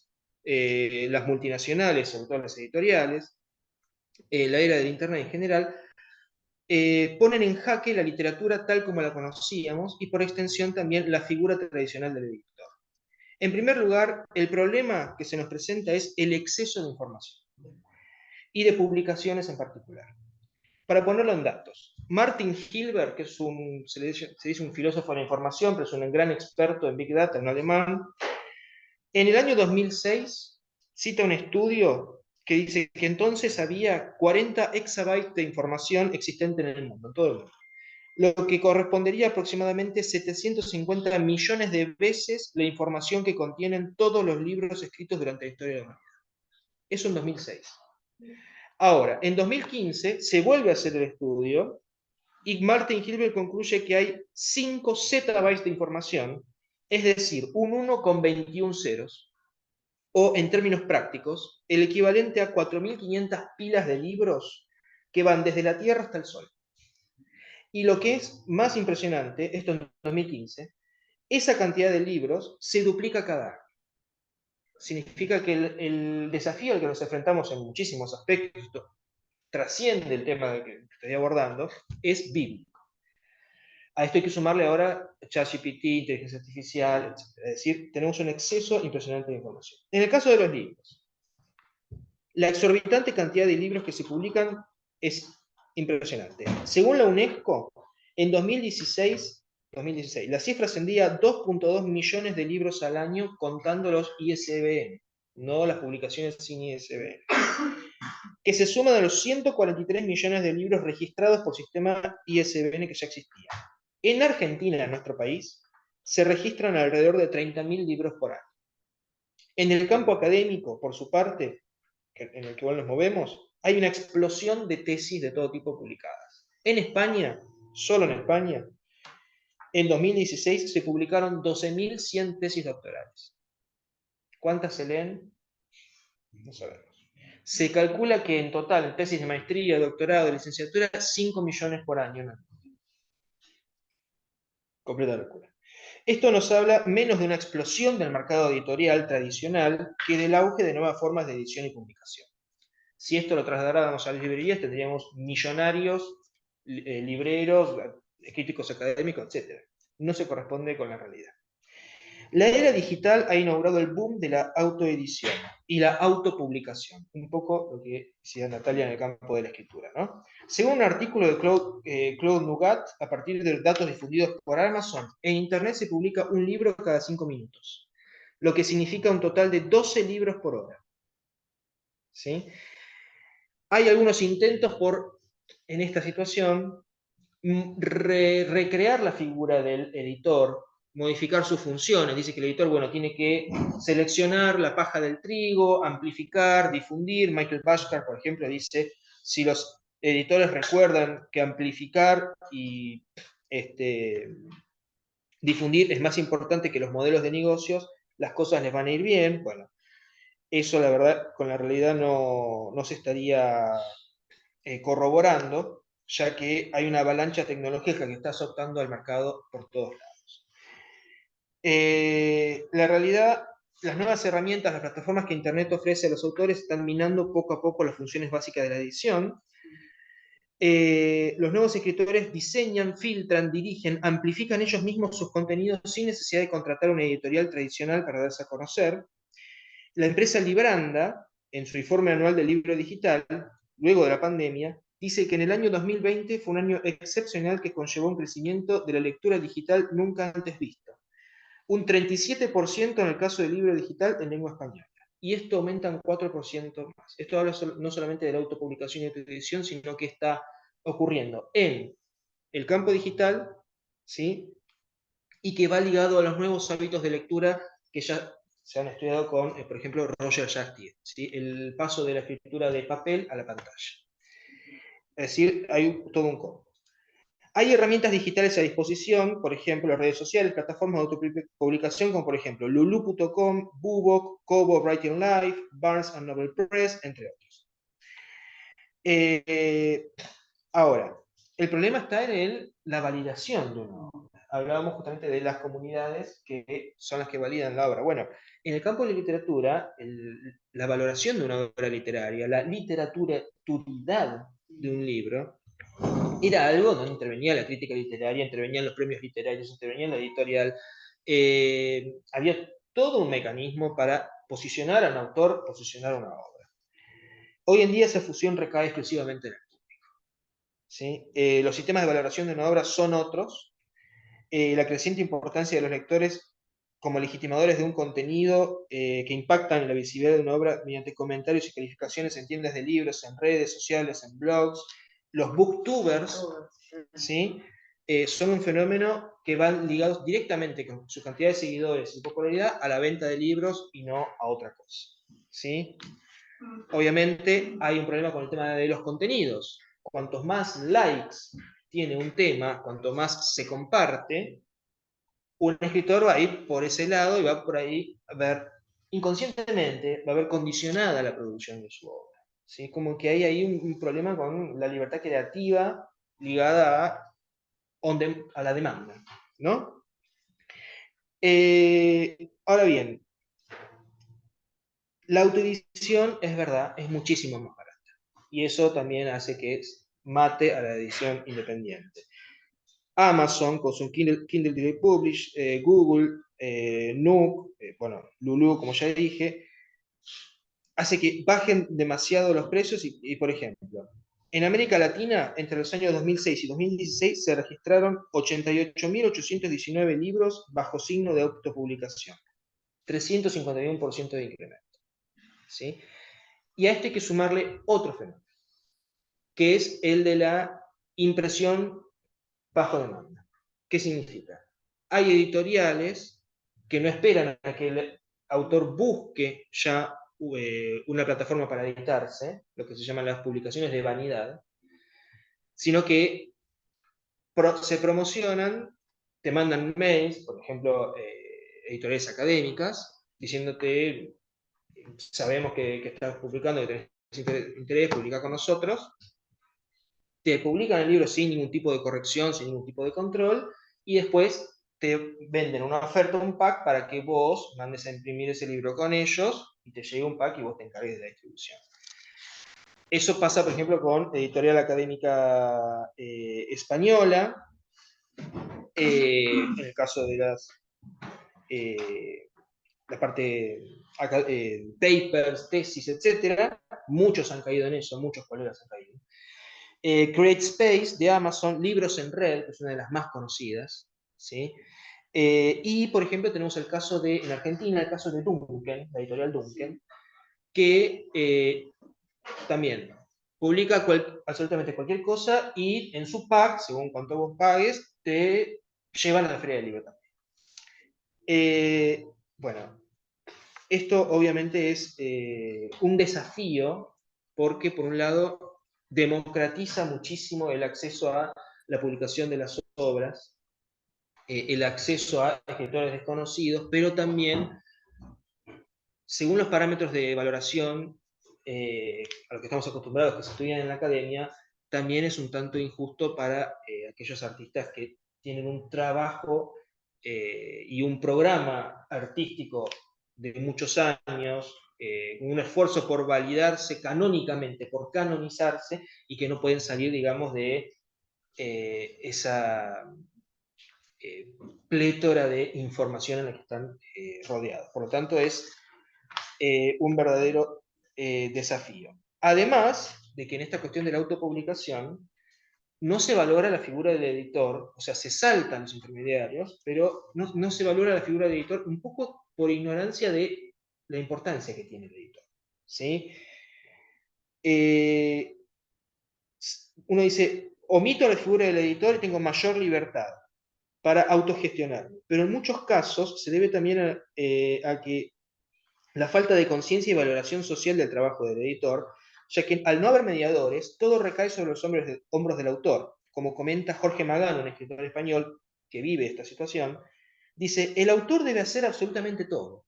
las multinacionales, sobre todo las editoriales, la era del Internet en general, ponen en jaque la literatura tal como la conocíamos y por extensión también la figura tradicional del editor. En primer lugar, el problema que se nos presenta es el exceso de información y de publicaciones en particular. Para ponerlo en datos, Martin Hilbert, que es se dice un filósofo de la información, pero es un gran experto en Big Data, un alemán, en el año 2006 cita un estudio que dice que entonces había 40 exabytes de información existente en el mundo, en todo el mundo, lo que correspondería a aproximadamente 750 millones de veces la información que contienen todos los libros escritos durante la historia de la humanidad. Eso en 2006. Ahora, en 2015 se vuelve a hacer el estudio y Martin Hilbert concluye que hay 5 zettabytes de información, es decir, un 1 con 21 ceros, o en términos prácticos, el equivalente a 4.500 pilas de libros que van desde la Tierra hasta el Sol. Y lo que es más impresionante, esto en 2015, esa cantidad de libros se duplica cada año. Significa que el desafío al que nos enfrentamos en muchísimos aspectos, esto trasciende el tema que estoy abordando, es bíblico. A esto hay que sumarle ahora ChatGPT, inteligencia artificial, etc. Es decir, tenemos un exceso impresionante de información. En el caso de los libros, la exorbitante cantidad de libros que se publican es impresionante. Según la UNESCO, en 2016 la cifra ascendía a 2.2 millones de libros al año contando los ISBN, no las publicaciones sin ISBN, que se suman a los 143 millones de libros registrados por sistema ISBN que ya existía. En Argentina, en nuestro país, se registran alrededor de 30.000 libros por año. En el campo académico, por su parte, en el que nos movemos, hay una explosión de tesis de todo tipo publicadas. En España, solo en España, en 2016 se publicaron 12.100 tesis doctorales. ¿Cuántas se leen? No sabemos. Se calcula que en total, en tesis de maestría, doctorado, de licenciatura, 5 millones por año. ¿No? Completa locura. Esto nos habla menos de una explosión del mercado editorial tradicional que del auge de nuevas formas de edición y publicación. Si esto lo trasladáramos a las librerías, tendríamos millonarios, libreros, críticos académicos, etc. No se corresponde con la realidad. La era digital ha inaugurado el boom de la autoedición y la autopublicación, un poco lo que decía Natalia en el campo de la escritura, ¿no? Según un artículo de Claude Nougat, a partir de datos difundidos por Amazon, en Internet se publica un libro cada 5 minutos, lo que significa un total de 12 libros por hora. ¿Sí? Hay algunos intentos por, en esta situación, recrear la figura del editor, modificar sus funciones. Dice que el editor, bueno, tiene que seleccionar la paja del trigo, amplificar, difundir. Michael Bashkar, por ejemplo, dice, si los editores recuerdan que amplificar y difundir es más importante que los modelos de negocios, las cosas les van a ir bien. Bueno, eso la verdad con la realidad no se estaría corroborando, ya que hay una avalancha tecnológica que está azotando al mercado por todos lados. La realidad, las nuevas herramientas, las plataformas que Internet ofrece a los autores están minando poco a poco las funciones básicas de la edición. Los nuevos escritores diseñan, filtran, dirigen, amplifican ellos mismos sus contenidos sin necesidad de contratar una editorial tradicional para darse a conocer. La empresa Libranda, en su informe anual del libro digital, luego de la pandemia, dice que en el año 2020 fue un año excepcional que conllevó un crecimiento de la lectura digital nunca antes visto. Un 37% en el caso del libro digital en lengua española. Y esto aumenta un 4% más. Esto habla no solamente de la autopublicación y autoedición, sino que está ocurriendo en el campo digital, ¿sí? Y que va ligado a los nuevos hábitos de lectura que ya se han estudiado con, por ejemplo, Roger Chartier, ¿sí? El paso de la escritura de papel a la pantalla. Es decir, hay todo un combo. Hay herramientas digitales a disposición, por ejemplo, las redes sociales, plataformas de autopublicación como por ejemplo lulu.com, Bubok, Kobo Writing Live, Barnes & Noble Press, entre otros. Ahora, el problema está en la validación de una obra. Hablábamos justamente de las comunidades que son las que validan la obra. Bueno, en el campo de la literatura, la valoración de una obra literaria, la literaturidad de un libro, era algo donde intervenía la crítica literaria, intervenían los premios literarios, intervenía la editorial. Había todo un mecanismo para posicionar a un autor, posicionar una obra. Hoy en día esa fusión recae exclusivamente en el público. ¿Sí? Los sistemas de valoración de una obra son otros. La creciente importancia de los lectores como legitimadores de un contenido que impactan en la visibilidad de una obra mediante comentarios y calificaciones en tiendas de libros, en redes sociales, en blogs. Los booktubers, ¿sí? Son un fenómeno que van ligados directamente con su cantidad de seguidores y popularidad a la venta de libros y no a otra cosa, ¿sí? Obviamente hay un problema con el tema de los contenidos. Cuantos más likes tiene un tema, cuanto más se comparte, un escritor va a ir por ese lado y va por ahí a ver, inconscientemente, va a ver condicionada la producción de su obra. ¿Sí? Como que hay ahí un problema con la libertad creativa ligada a la demanda, ¿no? Ahora bien, la autoedición, es verdad, es muchísimo más barata. Y eso también hace que mate a la edición independiente. Amazon con su Kindle Direct Publish, Google, Nook, bueno, Lulu, como ya dije, hace que bajen demasiado los precios y, por ejemplo, en América Latina, entre los años 2006 y 2016, se registraron 88.819 libros bajo signo de autopublicación. 351% de incremento. ¿Sí? Y a esto hay que sumarle otro fenómeno, que es el de la impresión bajo demanda. ¿Qué significa? Hay editoriales que no esperan a que el autor busque ya una plataforma para editarse, lo que se llaman las publicaciones de vanidad, sino que se promocionan, te mandan mails, por ejemplo, editoriales académicas, diciéndote, sabemos que estás publicando, que tenés interés, publica con nosotros, te publican el libro sin ningún tipo de corrección, sin ningún tipo de control, y después te venden una oferta, un pack, para que vos mandes a imprimir ese libro con ellos y te llegue un pack y vos te encargues de la distribución. Eso pasa, por ejemplo, con Editorial Académica Española, en el caso de la parte papers, tesis, etc. Muchos han caído en eso, muchos colegas han caído. CreateSpace de Amazon, Libros en Red, que es una de las más conocidas, ¿sí? Y, por ejemplo, tenemos el caso de, en Argentina, el caso de Duncan, la editorial Duncan, que también publica absolutamente cualquier cosa y en su pack, según cuánto vos pagues, te llevan a la Feria del Libro también. Bueno, esto obviamente es un desafío porque, por un lado, democratiza muchísimo el acceso a la publicación de las obras, el acceso a escritores desconocidos, pero también, según los parámetros de valoración a los que estamos acostumbrados, que se estudian en la academia, también es un tanto injusto para aquellos artistas que tienen un trabajo y un programa artístico de muchos años, un esfuerzo por validarse canónicamente, por canonizarse, y que no pueden salir, digamos, de esa plétora de información en la que están rodeados. Por lo tanto, es un verdadero desafío. Además de que en esta cuestión de la autopublicación no se valora la figura del editor, o sea, se saltan los intermediarios, pero no se valora la figura del editor, un poco por ignorancia de la importancia que tiene el editor. ¿Sí? Uno dice, omito la figura del editor y tengo mayor libertad para autogestionarme, pero en muchos casos se debe también a que la falta de conciencia y valoración social del trabajo del editor, ya que al no haber mediadores, todo recae sobre los hombros del autor. Como comenta Jorge Magano, un escritor español que vive esta situación, dice, el autor debe hacer absolutamente todo.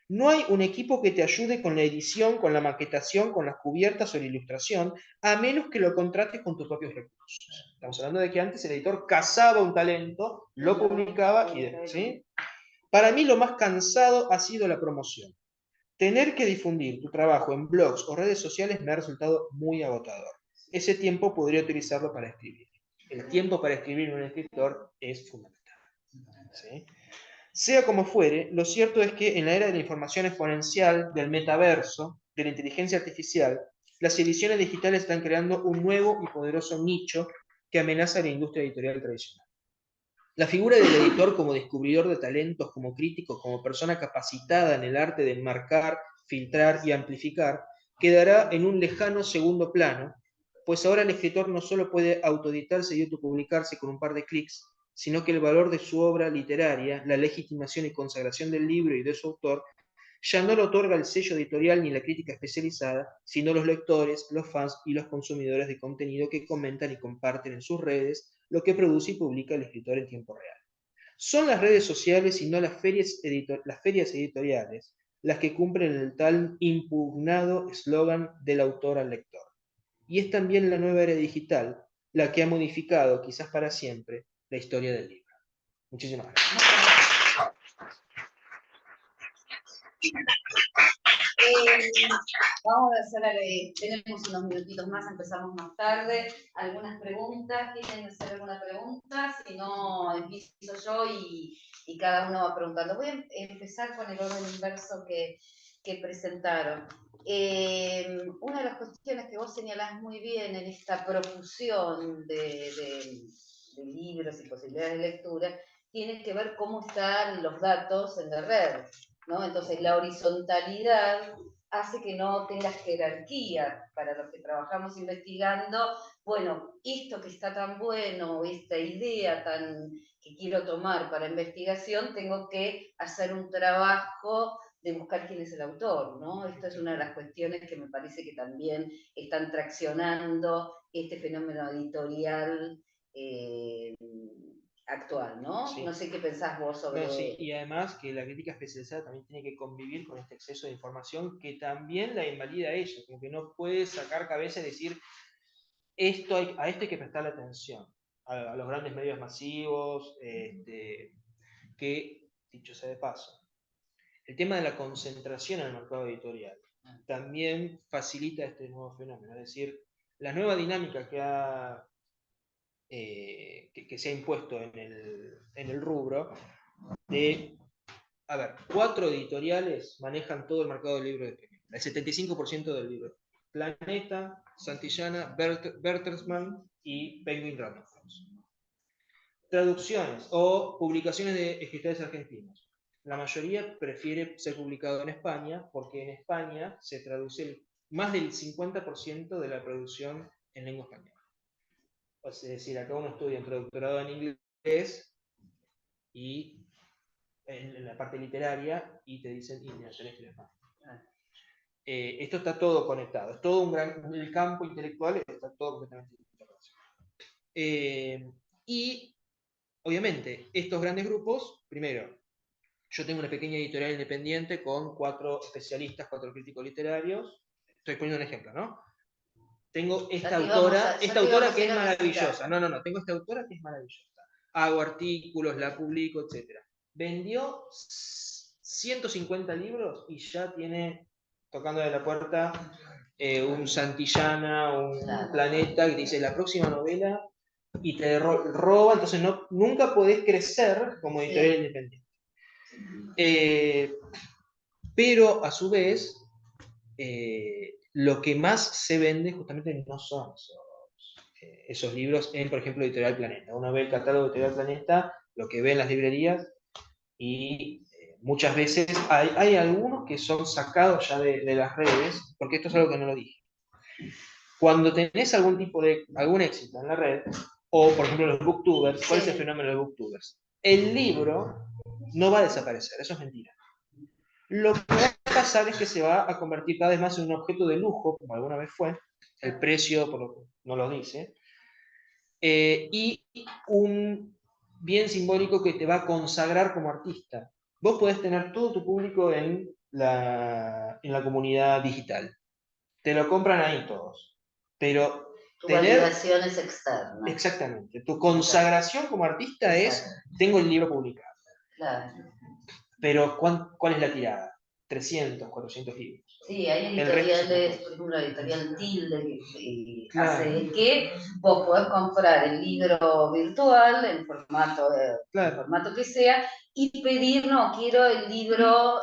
No hay un equipo que te ayude con la edición, con la maquetación, con las cubiertas o la ilustración, a menos que lo contrates con tus propios recursos. Estamos hablando de que antes el editor cazaba un talento, lo publicaba y después, ¿sí? Para mí lo más cansado ha sido la promoción. Tener que difundir tu trabajo en blogs o redes sociales me ha resultado muy agotador. Ese tiempo podría utilizarlo para escribir. El tiempo para escribir en un escritor es fundamental. ¿Sí? Sea como fuere, lo cierto es que en la era de la información exponencial, del metaverso, de la inteligencia artificial, las ediciones digitales están creando un nuevo y poderoso nicho que amenaza a la industria editorial tradicional. La figura del editor como descubridor de talentos, como crítico, como persona capacitada en el arte de enmarcar, filtrar y amplificar, quedará en un lejano segundo plano, pues ahora el escritor no solo puede autoeditarse y autopublicarse con un par de clics, sino que el valor de su obra literaria, la legitimación y consagración del libro y de su autor, ya no lo otorga el sello editorial ni la crítica especializada, sino los lectores, los fans y los consumidores de contenido que comentan y comparten en sus redes lo que produce y publica el escritor en tiempo real. Son las redes sociales y no las ferias editoriales las que cumplen el tal impugnado eslogan del autor al lector. Y es también la nueva era digital la que ha modificado, quizás para siempre, la historia del libro. Muchísimas gracias. Vamos a hacer, tenemos unos minutitos más, empezamos más tarde. ¿Algunas preguntas? ¿Quieren hacer alguna pregunta? Si no, empiezo yo y cada uno va preguntando. Voy a empezar con el orden inverso que presentaron. Una de las cuestiones que vos señalás muy bien en esta profusión de libros y posibilidades de lectura tiene que ver cómo están los datos en la red, ¿no? Entonces, la horizontalidad hace que no tengas jerarquía para los que trabajamos investigando. Bueno, esto que está tan bueno, esta idea tan que quiero tomar para investigación, tengo que hacer un trabajo de buscar quién es el autor, ¿no? Esto es una de las cuestiones que me parece que también están traccionando este fenómeno editorial actual, ¿no? Sí. No sé qué pensás vos sobre... No, sí, y además que la crítica especializada también tiene que convivir con este exceso de información que también la invalida a ella, como que no puede sacar cabeza y decir, a esto hay que prestarle atención. a los grandes medios masivos, que, dicho sea de paso, el tema de la concentración en el mercado editorial también facilita este nuevo fenómeno. Es decir, la nueva dinámica que se ha impuesto en el rubro de, a ver, 4 editoriales manejan todo el mercado del libro de pequeño, el 75% del libro. Planeta, Santillana, Bertelsmann y Penguin Random House. Traducciones o publicaciones de escritores argentinos. La mayoría prefiere ser publicado en España porque en España se traduce más del 50% de la producción en lengua española. Es decir, acá uno estudia un traductorado en inglés y en la parte literaria y te dicen, y tenés que ir a España. Esto está todo conectado, es todo el campo intelectual está todo completamente interrelacionado. Y obviamente, estos grandes grupos, primero, yo tengo una pequeña editorial independiente con 4 especialistas, 4 críticos literarios. Estoy poniendo un ejemplo, ¿no? Tengo esta autora que es maravillosa. No, tengo esta autora que es maravillosa. Hago artículos, la publico, etc. Vendió 150 libros y ya tiene, tocando de la puerta, un Santillana, un Planeta, que te dice la próxima novela y te roba, entonces nunca podés crecer como editorial independiente. Pero a su vez, lo que más se vende justamente no son esos libros en, por ejemplo, Editorial Planeta. Uno ve el catálogo de Editorial Planeta, lo que ve en las librerías, y muchas veces hay algunos que son sacados ya de las redes, porque esto es algo que no lo dije. Cuando tenés algún éxito en la red, o por ejemplo los booktubers, ¿cuál es el fenómeno de los booktubers? El libro no va a desaparecer, eso es mentira. Lo que va a pasar es que se va a convertir cada vez más en un objeto de lujo, como alguna vez fue, el precio no lo dice, y un bien simbólico que te va a consagrar como artista. Vos podés tener todo tu público en la comunidad digital. Te lo compran ahí todos. Pero tu validación es externa. Exactamente. Tu consagración como artista es, tengo el libro publicado. Claro. Pero ¿cuál es la tirada? 300, 400 libros. Sí, hay editoriales, por ejemplo, la editorial Tilde, que hace que vos podés comprar el libro virtual en formato que sea, y pedir, no, quiero el libro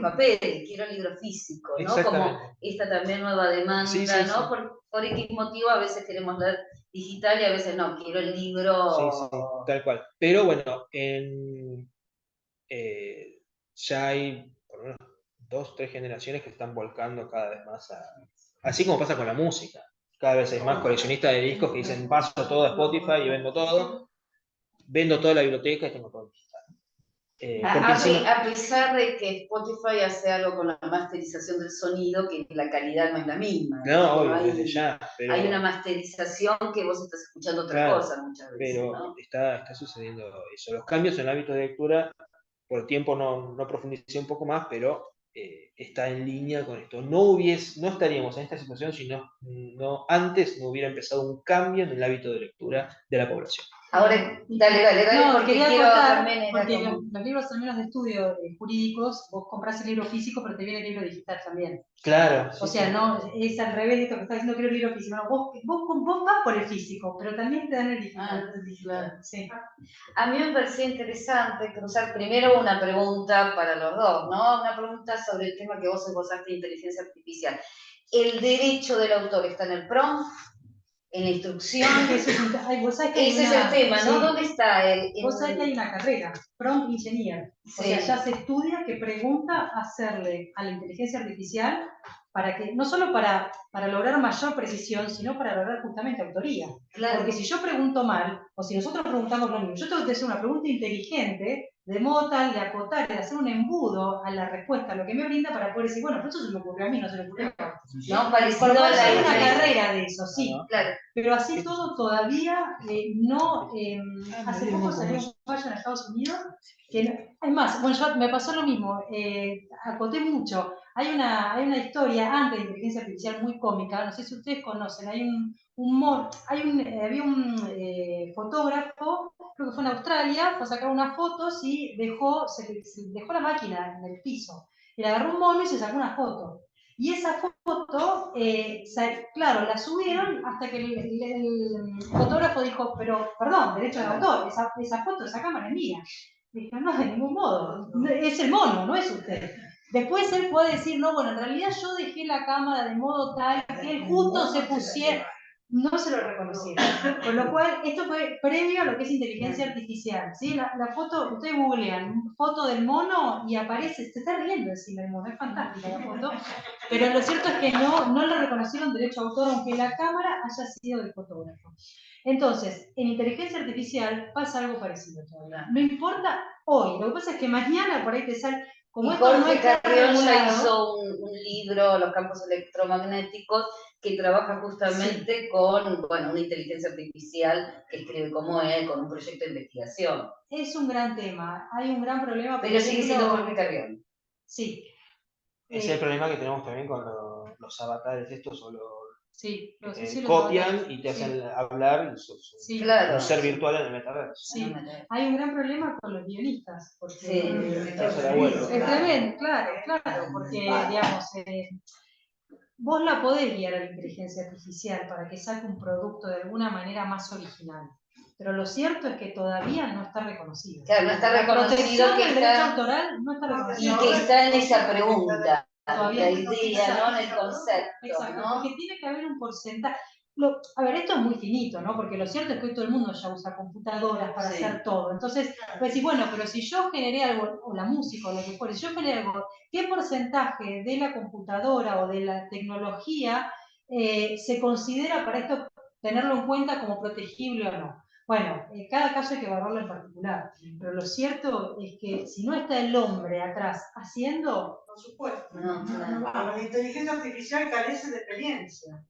papel, quiero el libro físico, ¿no? Como esta también nueva demanda, ¿no? Por X motivo a veces queremos leer digital y a veces no, quiero el libro... Sí, tal cual. Pero bueno, ya hay por lo menos 2, 3 generaciones que están volcando cada vez más así como pasa con la música. Cada vez hay más coleccionistas de discos que dicen paso todo a Spotify y vendo todo. Vendo toda la biblioteca y tengo todo digital. A pesar de que Spotify hace algo con la masterización del sonido, que la calidad no es la misma. No, obvio, desde ya. Pero... hay una masterización que vos estás escuchando otra cosa muchas veces. Pero ¿no? está sucediendo eso. Los cambios en el hábito de lectura, por tiempo no profundicé un poco más, pero está en línea con esto. No estaríamos en esta situación si antes no hubiera empezado un cambio en el hábito de lectura de la población. Ahora, dale, no, porque quería quiero contar, también... porque los libros, al menos de estudio jurídicos, vos compras el libro físico, pero te viene el libro digital también. Claro. O sea, no es al revés de esto que estás diciendo, quiero el libro físico. No, vos vas por el físico, pero también te dan el digital. Claro. Sí. A mí me parecía interesante cruzar primero una pregunta para los dos, ¿no? Una pregunta sobre el tema que vos esbozaste de inteligencia artificial. ¿El derecho del autor está en el prompt? ¿En la instrucción? Ese es el tema, ¿no? ¿Dónde está Vos sabés que hay una carrera, prompt engineer. O sea, ya se estudia que pregunta hacerle a la inteligencia artificial para que, no solo para lograr mayor precisión, sino para lograr justamente autoría. Claro. Porque si yo pregunto mal, o si nosotros preguntamos lo mismo, yo tengo que hacer una pregunta inteligente, de modo tal de acotar, de hacer un embudo a la respuesta, lo que me brinda para poder decir, bueno, pero eso se me ocurrió a mí, no se le ocurrió a mí. No, parecido a hay una carrera de eso, sí. Claro. Pero así todo todavía no... hace poco salió un fallo en Estados Unidos, que es más, bueno, yo me pasó lo mismo, acoté mucho. Hay una historia antes de inteligencia artificial muy cómica, no sé si ustedes conocen, había un fotógrafo, creo que fue en Australia, fue a sacar unas fotos y dejó la máquina en el piso. Y le agarró un mono y se sacó una foto. Y esa foto, claro, la subieron hasta que el fotógrafo dijo, pero, perdón, derecho de autor, esa foto, esa cámara es mía. Dijo, no, de ningún modo, es el mono, no es usted. Después él puede decir, no, bueno, en realidad yo dejé la cámara de modo tal que él justo se pusiera, no se lo reconocieron. Con lo cual, esto fue previo a lo que es inteligencia artificial, ¿sí? La foto, ustedes googlean, foto del mono y aparece, se está riendo encima del mono, es fantástica la foto, pero lo cierto es que no le reconocieron derecho a autor, aunque la cámara haya sido del fotógrafo. Entonces, en inteligencia artificial pasa algo parecido todavía. No importa hoy, lo que pasa es que mañana por ahí te sale... Como Jorge Carrión ya hizo un libro, Los campos electromagnéticos, que trabaja justamente con, bueno, una inteligencia artificial que escribe como él, con un proyecto de investigación. Es un gran tema, hay un gran problema. Pero sigue siendo Jorge Carrión. Sí. Ese es el problema que tenemos también con los avatares estos o los sí, copian y te hacen hablar y claro, un ser virtual en el metaverso. Sí, hay un gran problema con los guionistas, porque es tremendo, claro, porque digamos, vos la podés guiar a la inteligencia artificial para que saque un producto de alguna manera más original, pero lo cierto es que todavía no está reconocido. Claro, no está reconocido que el derecho autoral no está reconocido. Y que está en esa pregunta. Todavía la idea, ¿no? En el concepto. Exacto, ¿no? porque tiene que haber un porcentaje. A ver, esto es muy finito, ¿no? Porque lo cierto es que hoy todo el mundo ya usa computadoras para hacer todo. Entonces, pues decir, bueno, pero si yo generé algo, o la música, o lo que fuere, si yo generé algo, ¿qué porcentaje de la computadora o de la tecnología se considera para esto tenerlo en cuenta como protegible o no? Bueno, cada caso hay que evaluarlo en particular, pero lo cierto es que si no está el hombre atrás haciendo... Por supuesto. La inteligencia artificial carece de experiencia.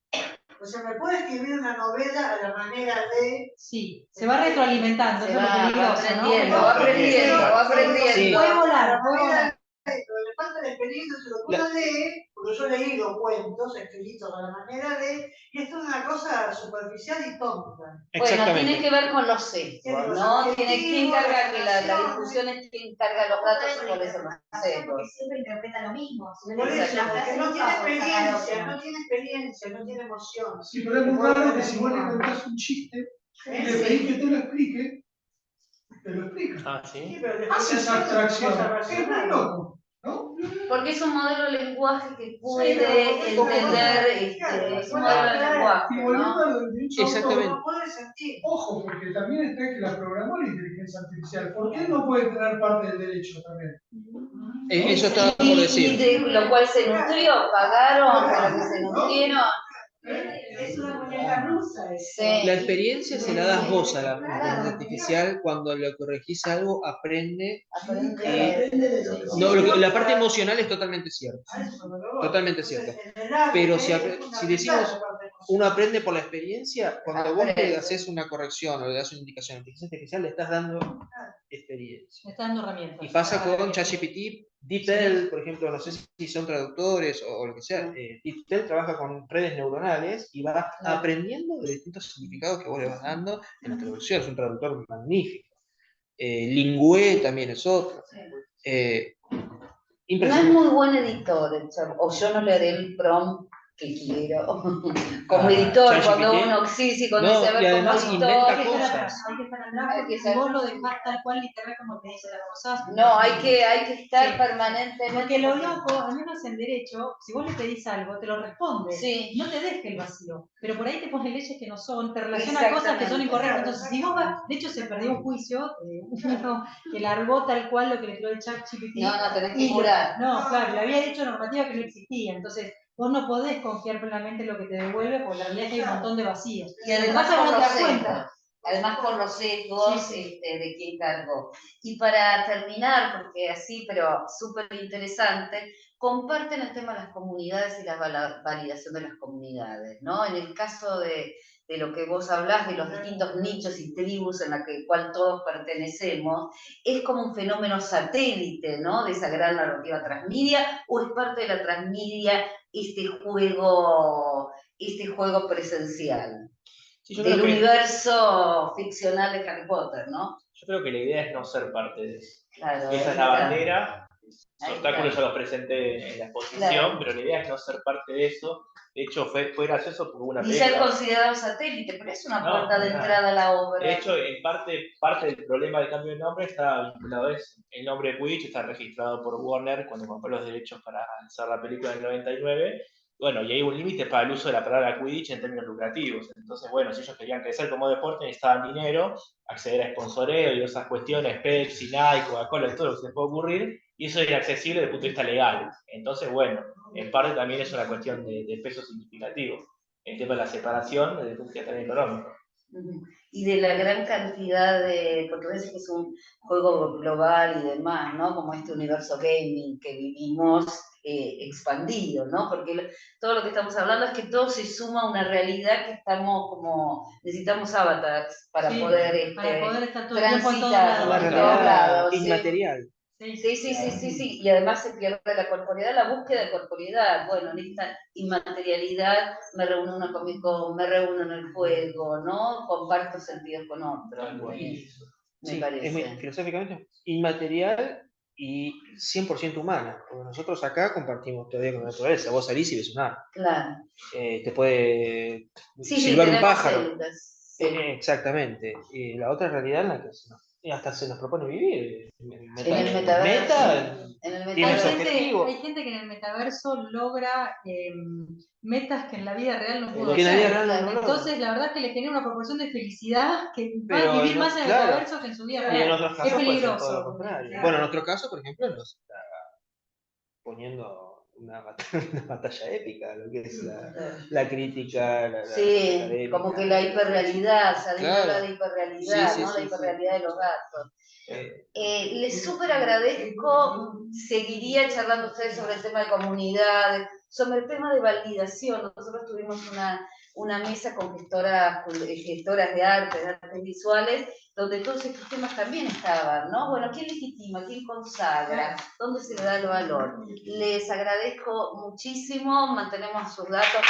O sea, me puede escribir una novela a la manera de... Sí, se va retroalimentando, eso es lo peligroso, ¿no? Va aprendiendo. Puede volar. Pero le falta la experiencia, se lo puedo leer, porque yo he leído cuentos escritos a la manera de, y esto es una cosa superficial y tonta. Bueno, tiene que ver con los sesgos, ¿no? ¿Quién carga que la discusión es quién carga los datos y cuáles son los sesgos? Porque siempre interpreta lo mismo. Por eso, porque no tiene experiencia, no tiene emoción. Sí, pero es muy raro que si vos le contás un chiste y le pedís que te lo explique, te lo explica. Ah, sí. Hace esa abstracción. Es muy loco, ¿no? Porque es un modelo de lenguaje que puede entender, es un modelo de lenguaje, Y volviendo a ¿no? lo del derecho de autor, No puede sentir. ojo, porque también está que la programó la inteligencia artificial. ¿Por qué no puede tener parte del derecho también? Eso estaba por decir. Y de lo cual se nutrió, pagaron para que se nutrieron. Es una muñeca rusa. Sí. La experiencia se la das vos a la inteligencia artificial cuando le corregís algo, aprende. La parte emocional es totalmente cierta. Totalmente cierta. Pero si decimos uno aprende por la experiencia, cuando vos le haces una corrección o le das una indicación a la inteligencia artificial, le estás dando experiencia. Le estás dando herramientas. Y pasa con ChatGPT, DeepL, por ejemplo, no sé si son traductores o lo que sea. DeepL trabaja con redes neuronales y va aprendiendo de distintos significados que vos le vas dando en la traducción. Es un traductor magnífico. Lingüe también es otro. No es muy buen editor, o yo no le haré el prompt que quiero. Como editor, cuando uno cuando se ve como editor. Hay que estar atrás, si vos lo dejás tal cual literal como te dice las cosas. No, hay que estar permanentemente. Porque lo loco, al menos en derecho, si vos le pedís algo, te lo responde. Sí. No te deje el vacío. Pero por ahí te pone leyes que no son, te relaciona cosas que son incorrectas. Entonces, si vos vas, de hecho se perdió un juicio, uno que largó tal cual lo que le creó el ChatGPT. No, tenés que jurar. No, claro, le había dicho normativa que no existía. Entonces, vos no podés confiar plenamente en lo que te devuelve, porque la realidad es que hay un montón de vacíos. Y además con los sesgos de quién cargó. Y para terminar, porque así, pero súper interesante, comparten el tema de las comunidades y la validación de las comunidades, ¿no? En el caso de de lo que vos hablás, de los distintos nichos y tribus en la cual todos pertenecemos, es como un fenómeno satélite, ¿no? De esa gran narrativa transmedia, o es parte de la transmedia este juego presencial, Sí, yo del creo que, universo ficcional de Harry Potter, ¿no? yo creo que la idea es no ser parte de eso. Claro, Esa es ahí la está. bandera. Los Ahí obstáculos está. ya los presenté en la exposición, Claro. pero la idea es no ser parte de eso. De hecho, fue gracioso porque hubo una Ni ser película. considerado satélite, pero es una No, puerta de nada. entrada a la obra. De hecho, en parte del problema del cambio de nombre está vinculado a eso. El nombre de Quidditch está registrado por Warner cuando compró los derechos para lanzar la película en el 99. Bueno, y hay un límite para el uso de la palabra Quidditch en términos lucrativos. Entonces, bueno, si ellos querían crecer como deporte, necesitaban dinero, acceder a sponsoreo y esas cuestiones, Pepsi, Nike, Coca-Cola, todo lo que se les puede ocurrir, y eso es inaccesible desde el punto de vista legal. Entonces, bueno, en parte también es una cuestión de peso significativo. El tema de la separación desde el punto de vista también económico. Y de la gran cantidad de, porque a veces que es un juego global y demás, ¿no? Como este universo gaming que vivimos expandido, ¿no? Porque todo lo que estamos hablando es que todo se suma a una realidad que estamos como, necesitamos avatars para poder estar todo el tiempo en todos transitar Una en lados. todos realidad lados. inmaterial. Sí, y además se pierde la corporeidad, la búsqueda de corporeidad. Bueno, en esta inmaterialidad me reúno en una Comic Con, me reúno en el juego, ¿no? Comparto sentidos con otros. Me parece. Es muy filosóficamente inmaterial y 100% humana, porque nosotros acá compartimos todavía con la naturaleza. Vos salís y ves un árbol. Claro. Te puede Sí, silbar un tenemos pájaro. células. Sí. Exactamente. Y la otra realidad en la que hasta se nos propone vivir. En el metaverso. Tiene su objetivo. Hay gente que en el metaverso logra metas que en la vida real no pudo Que en la vida hacer. real no logra. Entonces, la verdad es que le genera una proporción de felicidad que va Pero a vivir más en el claro, metaverso que en su vida y en real. otros Es casos puede ser todo lo peligroso. contrario. Bueno, en nuestro caso, por ejemplo, nos está poniendo una batalla épica, lo que es la crítica, la académica. Como que la hiperrealidad, se Claro. habla de hiperrealidad, ¿no? La hiperrealidad de los gatos. Les súper agradezco, seguiría charlando ustedes sobre el tema de comunidad, sobre el tema de validación. Nosotros tuvimos una mesa con gestoras de artes visuales, donde todos estos temas también estaban, ¿no? Bueno, ¿quién legitima? ¿Quién consagra? ¿Dónde se le da el valor? Les agradezco muchísimo, mantenemos sus datos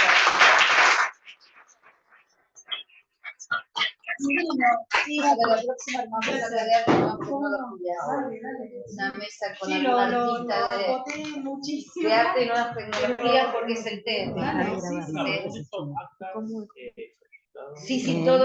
Sí, para la próxima vamos a agregar nuevas tecnologías. Una mesa con algún artista de arte y nuevas tecnologías porque es el tema. Sí, todo